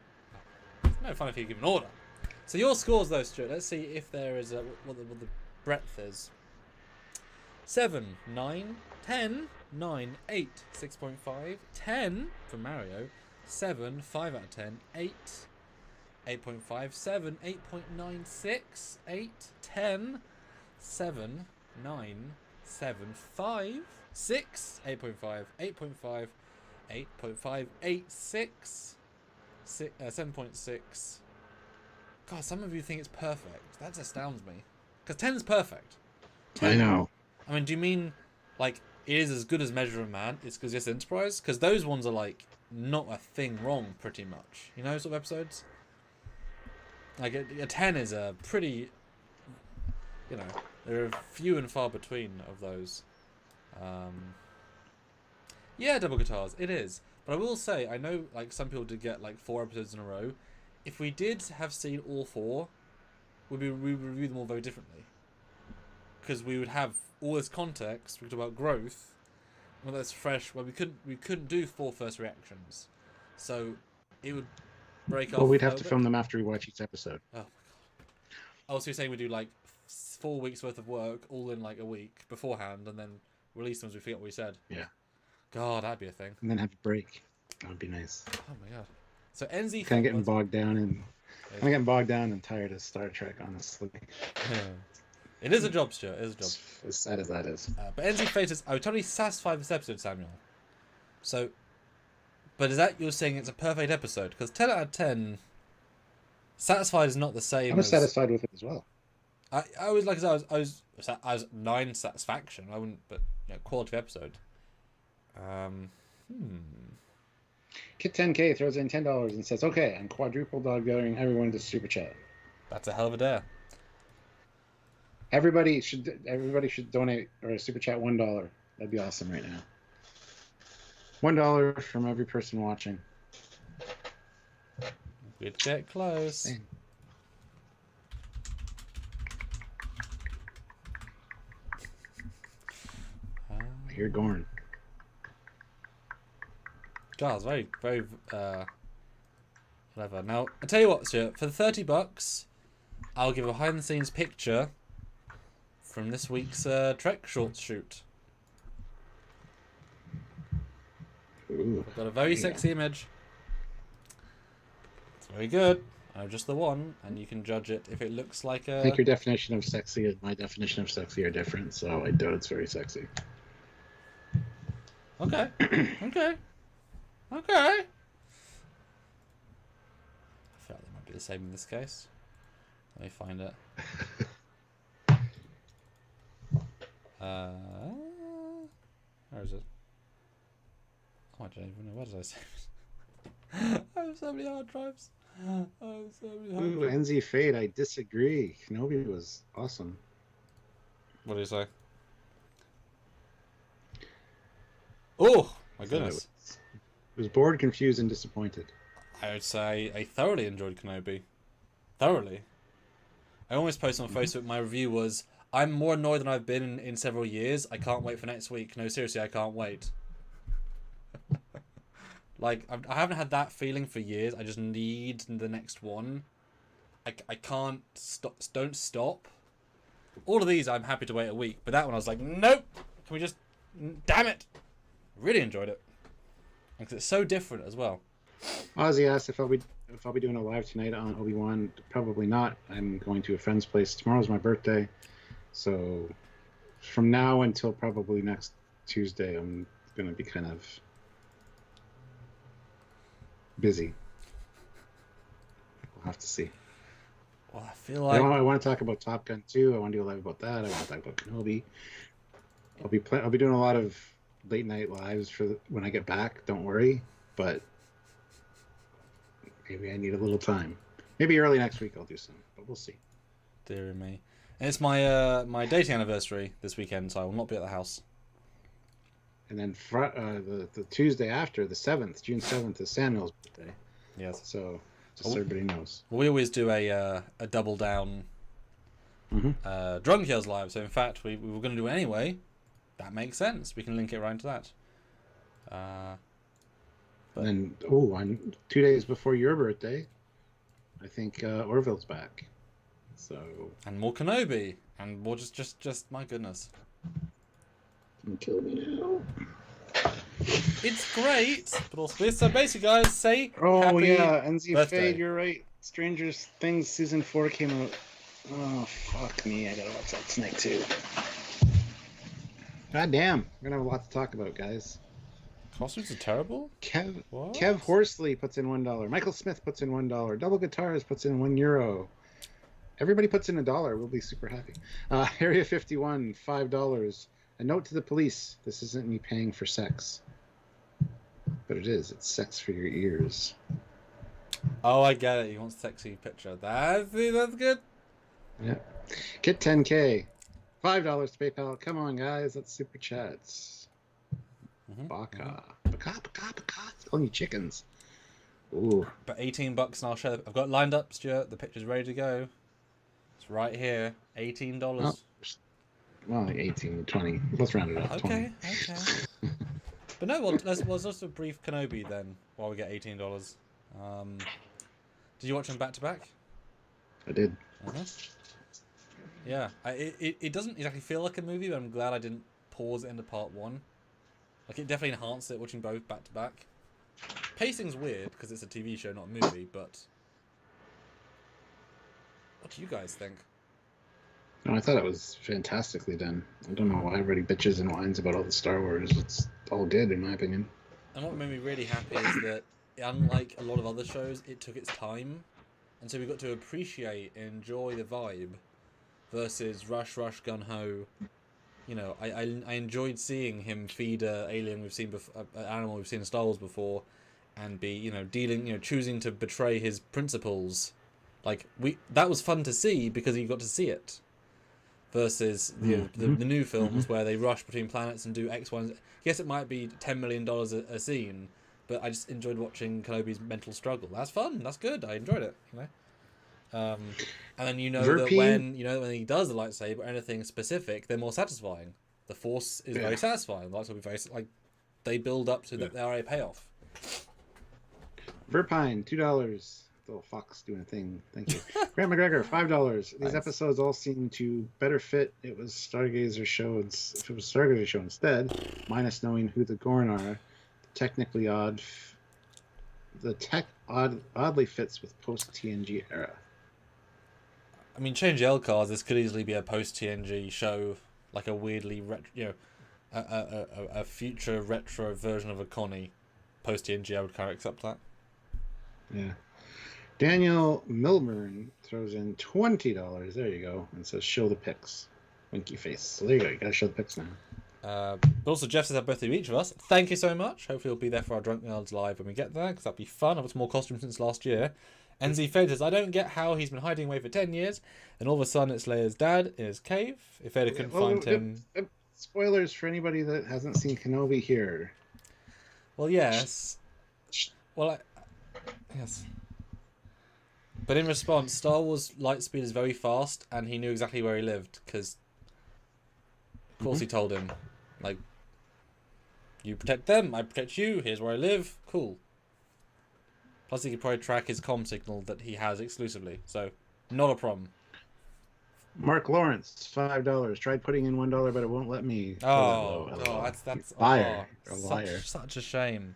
no fun if you give an order. So your scores though, Stuart. Let's see if there is what the breadth is. 7, 9, 10, 9, 8, 6.5, 10 for Mario, 7, 5 out of 10, 8, 8.5, 7, 8.96, 8, 10, 7, 9, 7, 5, 6, 8.5, 8.5, 8.5, 8, 6, 7.6. God, some of you think it's perfect. That astounds me. Because 10 is perfect. 10, I know. I mean, do you mean, like, it is as good as Measure of Man? It's because it's Enterprise? Because those ones are, like, not a thing wrong, pretty much. You know, sort of episodes? Like, a 10 is a pretty, you know, there are few and far between of those. Yeah, double guitars, it is. But I will say, I know, like, some people did get, like, 4 episodes in a row. If we did have seen all 4, we would review them all very differently. Because we would have all this context, we could talk about growth, well, that's fresh. Well, we couldn't do 4 first reactions, so it would break off. Well, we'd have to film them after we watch each episode. Oh my god! Oh, so you're saying we do like 4 weeks worth of work all in like a week beforehand, and then release them as we forget what we said? Yeah. God, that'd be a thing. And then have a break. That would be nice. Oh my god! So NZ Kind of getting bogged down and tired of Star Trek, honestly. Yeah. It is a job, Stuart. It is a job. As sad as that is. But NZ Fate is... I was totally satisfied with this episode, Samuel. So... But is that you're saying it's a perfect episode? Because 10 out of 10... Satisfied is not the same I was satisfied with it as well. I was like... I was 9 satisfaction. I wouldn't... But, you know, quality episode. Kit 10K throws in $10 and says, okay, I'm quadruple dog gathering everyone to super chat. That's a hell of a dare. Everybody should donate or super chat $1. That'd be awesome right now. $1 from every person watching. We'd get close. Dang. I hear Gorn. Giles, very, very, whatever. Now, I'll tell you what, Stuart, for the $30, I'll give a behind-the-scenes picture from this week's Trek short shoot. Ooh, I've got a very sexy image. It's very good. I'm just the one, and you can judge it if it looks like a... I think your definition of sexy and my definition of sexy are different, so I doubt it's very sexy. Okay. Okay. Okay. I feel like they might be the same in this case. Let me find it. Where is it? Oh, I don't even know. Where did I save it? I have so many hard drives. I have so many hard Ooh, drives. NZ Fate, I disagree. Kenobi was awesome. What do you say? Oh, my goodness. I was bored, confused, and disappointed. I would say I thoroughly enjoyed Kenobi. Thoroughly. I almost posted on Facebook, my review was, I'm more annoyed than I've been in several years. I can't wait for next week. No, seriously, I can't wait. Like, I haven't had that feeling for years. I just need the next one. I can't stop. Don't stop. All of these, I'm happy to wait a week. But that one, I was like, nope. Can we just... Damn it. Really enjoyed it. Because it's so different as well. Ozzy asked if I'll be doing a live tonight on Obi-Wan. Probably not. I'm going to a friend's place. Tomorrow's my birthday. So from now until probably next Tuesday, I'm going to be kind of busy. We'll have to see. Well, I feel like I want to talk about Top Gun 2. I want to do a live about that. I want to talk about Kenobi. I'll be doing a lot of late night lives when I get back. Don't worry, but maybe I need a little time. Maybe early next week I'll do some, but we'll see. Dear me. And it's my my dating anniversary this weekend, so I will not be at the house. And then the Tuesday after, the 7th, June 7th, is Samuel's birthday. Yes. So just so everybody knows. We always do a double down Drunk Yells live. So in fact, we were going to do it anyway. That makes sense. We can link it right into that. And then, on 2 days before your birthday, I think Orville's back. So and more Kenobi, and more just my goodness. Don't kill me now. It's great, but also so basically, guys, say happy NZ birthday. Fade, you're right. Stranger Things season 4 came out. Oh fuck me! I gotta watch that tonight too. God damn, we're gonna have a lot to talk about, guys. Costumes are terrible. Kev Horsley puts in $1. Michael Smith puts in $1. Double Guitars puts in €1. Everybody puts in $1. We'll be super happy. Area 51, $5. A note to the police: this isn't me paying for sex, but it is. It's sex for your ears. Oh, I get it. He wants a sexy picture. That's good. Yeah. Kit 10K, $5 to PayPal. Come on, guys, that's super chats. Baka. Only chickens. Ooh. But $18 and I'll share. I've got it lined up, Stuart. The picture's ready to go. It's right here. $18. Oh, well, like 18, 20. Let's round it up. Okay. But no, let's just a brief Kenobi then, while we get $18. Did you watch them back to back? I did. Yeah. It doesn't exactly feel like a movie, but I'm glad I didn't pause it into part one. Like, it definitely enhanced it watching both back to back. Pacing's weird because it's a TV show, not a movie, but what do you guys think? No, I thought it was fantastically done. I don't know why everybody bitches and whines about all the Star Wars. It's all good, in my opinion. And what made me really happy is that, unlike a lot of other shows, it took its time. And so we got to appreciate and enjoy the vibe versus rush, gun-ho. You know, I enjoyed seeing him feed an alien we've seen before, an animal we've seen in Star Wars before, and be, choosing to betray his principles. Like, that was fun to see because you got to see it. Versus the new films where they rush between planets and do X, Y, and Z. Yes, it might be $10 million a scene, but I just enjoyed watching Kenobi's mental struggle. That's fun. That's good. I enjoyed it. And then that when he does the lightsaber or anything specific, they're more satisfying. The Force is very satisfying. The lightsaber very they build up to that. They are a payoff. Verpine, $2. Little fox doing a thing. Thank you. Grant McGregor, $5. These episodes all seem to better fit. If it was Stargazer show instead, minus knowing who the Gorn are, the tech oddly fits with post TNG era. I mean, change L cards. This could easily be a post TNG show, like a weirdly a future retro version of a Connie. Post TNG, I would kind of accept that. Yeah. Daniel Milburn throws in $20. There you go. And says, show the pics. Winky face. So there you go. You got to show the pics now. But also, Jeff says happy birthday to each of us. Thank you so much. Hopefully, we'll be there for our Drunk Nerds live when we get there, because that'd be fun. I've got some more costumes since last year. NZ Fade says, I don't get how he's been hiding away for 10 years, and all of a sudden it's Leia's dad in his cave. If Vader couldn't find him... Spoilers for anybody that hasn't seen Kenobi here. Well, yes. Well, yes. But in response, Star Wars Lightspeed is very fast, and he knew exactly where he lived, because, of course, he told him, like, you protect them, I protect you, here's where I live, cool. Plus, he could probably track his comm signal that he has exclusively, so, not a problem. Mark Lawrence, $5. Tried putting in $1, but it won't let me. That's liar. A liar. Such a shame.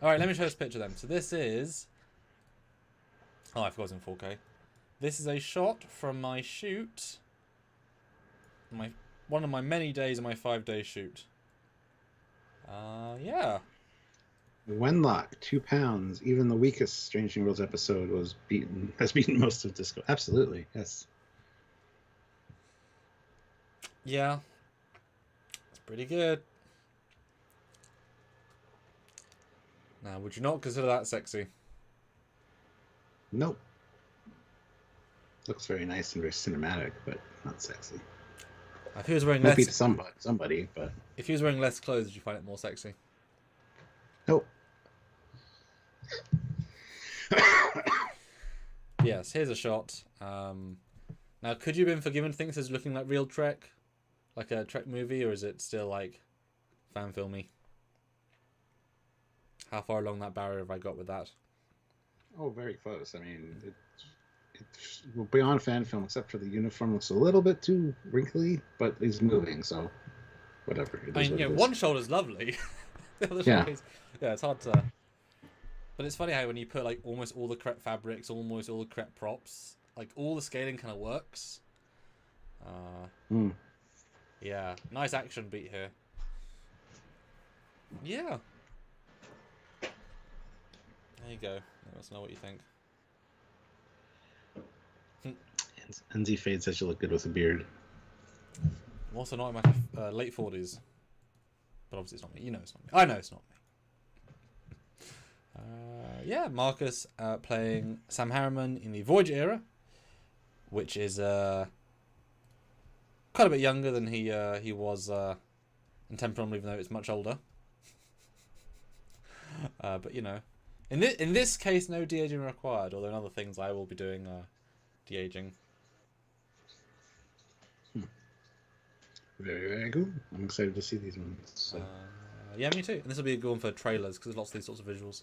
All right, let me show this picture then. So this is... Oh, I forgot it's in 4K. This is a shot from my shoot. One of my many days of my 5-day shoot. Yeah. Wenlock, 2 pounds. Even the weakest Strange New Worlds episode has beaten most of Disco. Absolutely, yes. Yeah. It's pretty good. Now, would you not consider that sexy? Nope. Looks very nice and very cinematic, but not sexy. If he was wearing Might be less, to somebody, but if he was wearing less clothes, would you find it more sexy? nope. Yes, here's a shot. Now, could you have been forgiven things as looking like real Trek? Like a Trek movie, or is it still like fan filmy? How far along that barrier have I got with that? Oh, very close. I mean, it's beyond fan film, except for the uniform looks a little bit too wrinkly, but he's moving, so whatever. I mean, yeah, one shoulder's lovely. The other Yeah. shoulder's, yeah, it's hard to. But it's funny how when you put like almost all the correct fabrics, almost all the correct props, like all the scaling kind of works. Yeah, nice action beat here. Yeah. There you go. Let us know what you think. NZ Fade says you look good with a beard. I'm also not in my late 40s. But obviously it's not me. You know it's not me. I know it's not me. Yeah, Marcus playing Sam Harriman in the Voyager era, which is quite a bit younger than he was in Temporal, even though it's much older. But you know, in this case, no de-aging required. Although in other things, I will be doing de-aging. Very, very cool. I'm excited to see these ones. So. Yeah, me too. And this will be a good one for trailers because there's lots of these sorts of visuals.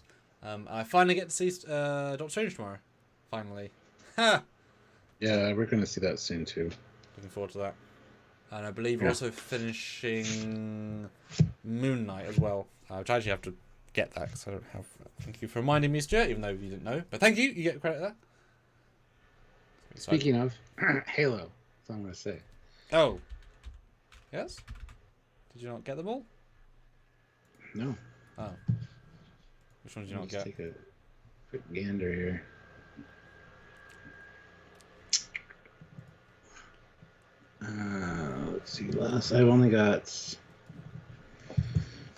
I finally get to see Doctor Strange tomorrow. Finally. Ha! Yeah, we're going to see that soon too. Looking forward to that. And I believe we're also finishing Moon Knight as well. Which I actually have to get that because I don't have. Thank you for reminding me, Stuart, even though you didn't know. But thank you. You get credit there. Speaking of Halo, that's what I'm going to say. Oh. Yes? Did you not get them all? No. Oh. Which one did you not Let's get? take a quick gander here. Let's see. I've only got. So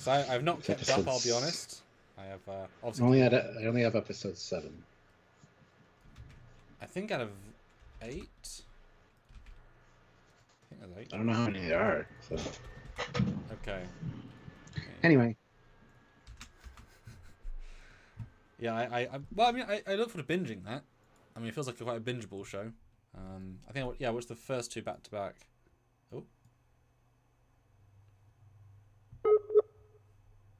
I've not kept up. I'll be honest. I have obviously. I only have episode 7. I think out of 8. I think there's 8. I don't know how many there are. So. Okay. Anyway. Yeah, well, I mean, I look forward to binging that. I mean, it feels like quite a bingeable show. I think I watched the first 2 back to back. Oh.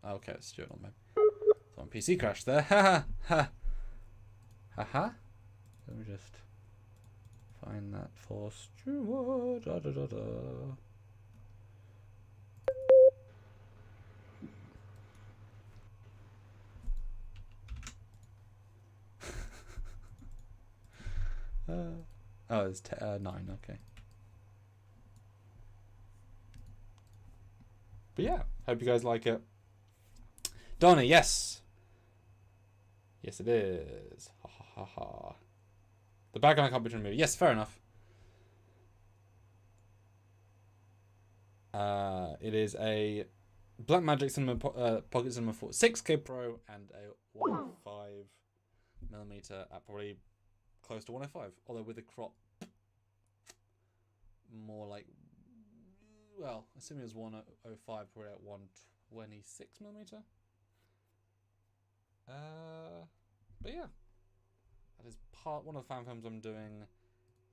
Okay, it's Stuart on my. So my PC crashed there. Ha ha ha. Let me just find that for Stuart. Da, da, da, da. Oh, it's 9, okay. But yeah, hope you guys like it. Donna, yes. Yes, it is. Ha ha ha. The background can't be movie. Yes, fair enough. It is a Blackmagic Cinema Pocket Cinema 4 6K Pro and a 105mm at probably close to 105, although with a crop more like, well, assuming it was 105, probably at 126mm. But yeah, that is one of the fan films I'm doing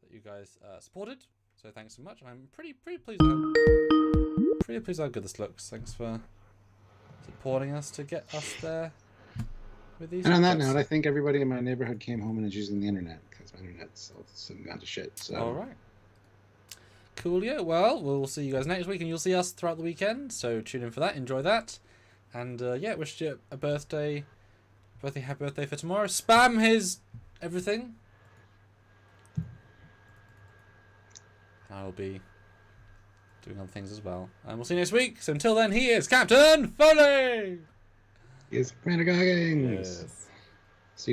that you guys supported. So thanks so much. I'm pretty pleased with how good this looks. Thanks for supporting us to get us there with these. And on that note, I think everybody in my neighborhood came home and is using the internet because my internet's all gone to shit. So. All right. Coolio. Well, we'll see you guys next week, and you'll see us throughout the weekend. So tune in for that. Enjoy that, and yeah, wish you a happy birthday for tomorrow. Spam his everything. I'll be doing other things as well. And we'll see you next week. So until then, he is Captain Foley! He is Commander Goggins! Yes. See you later.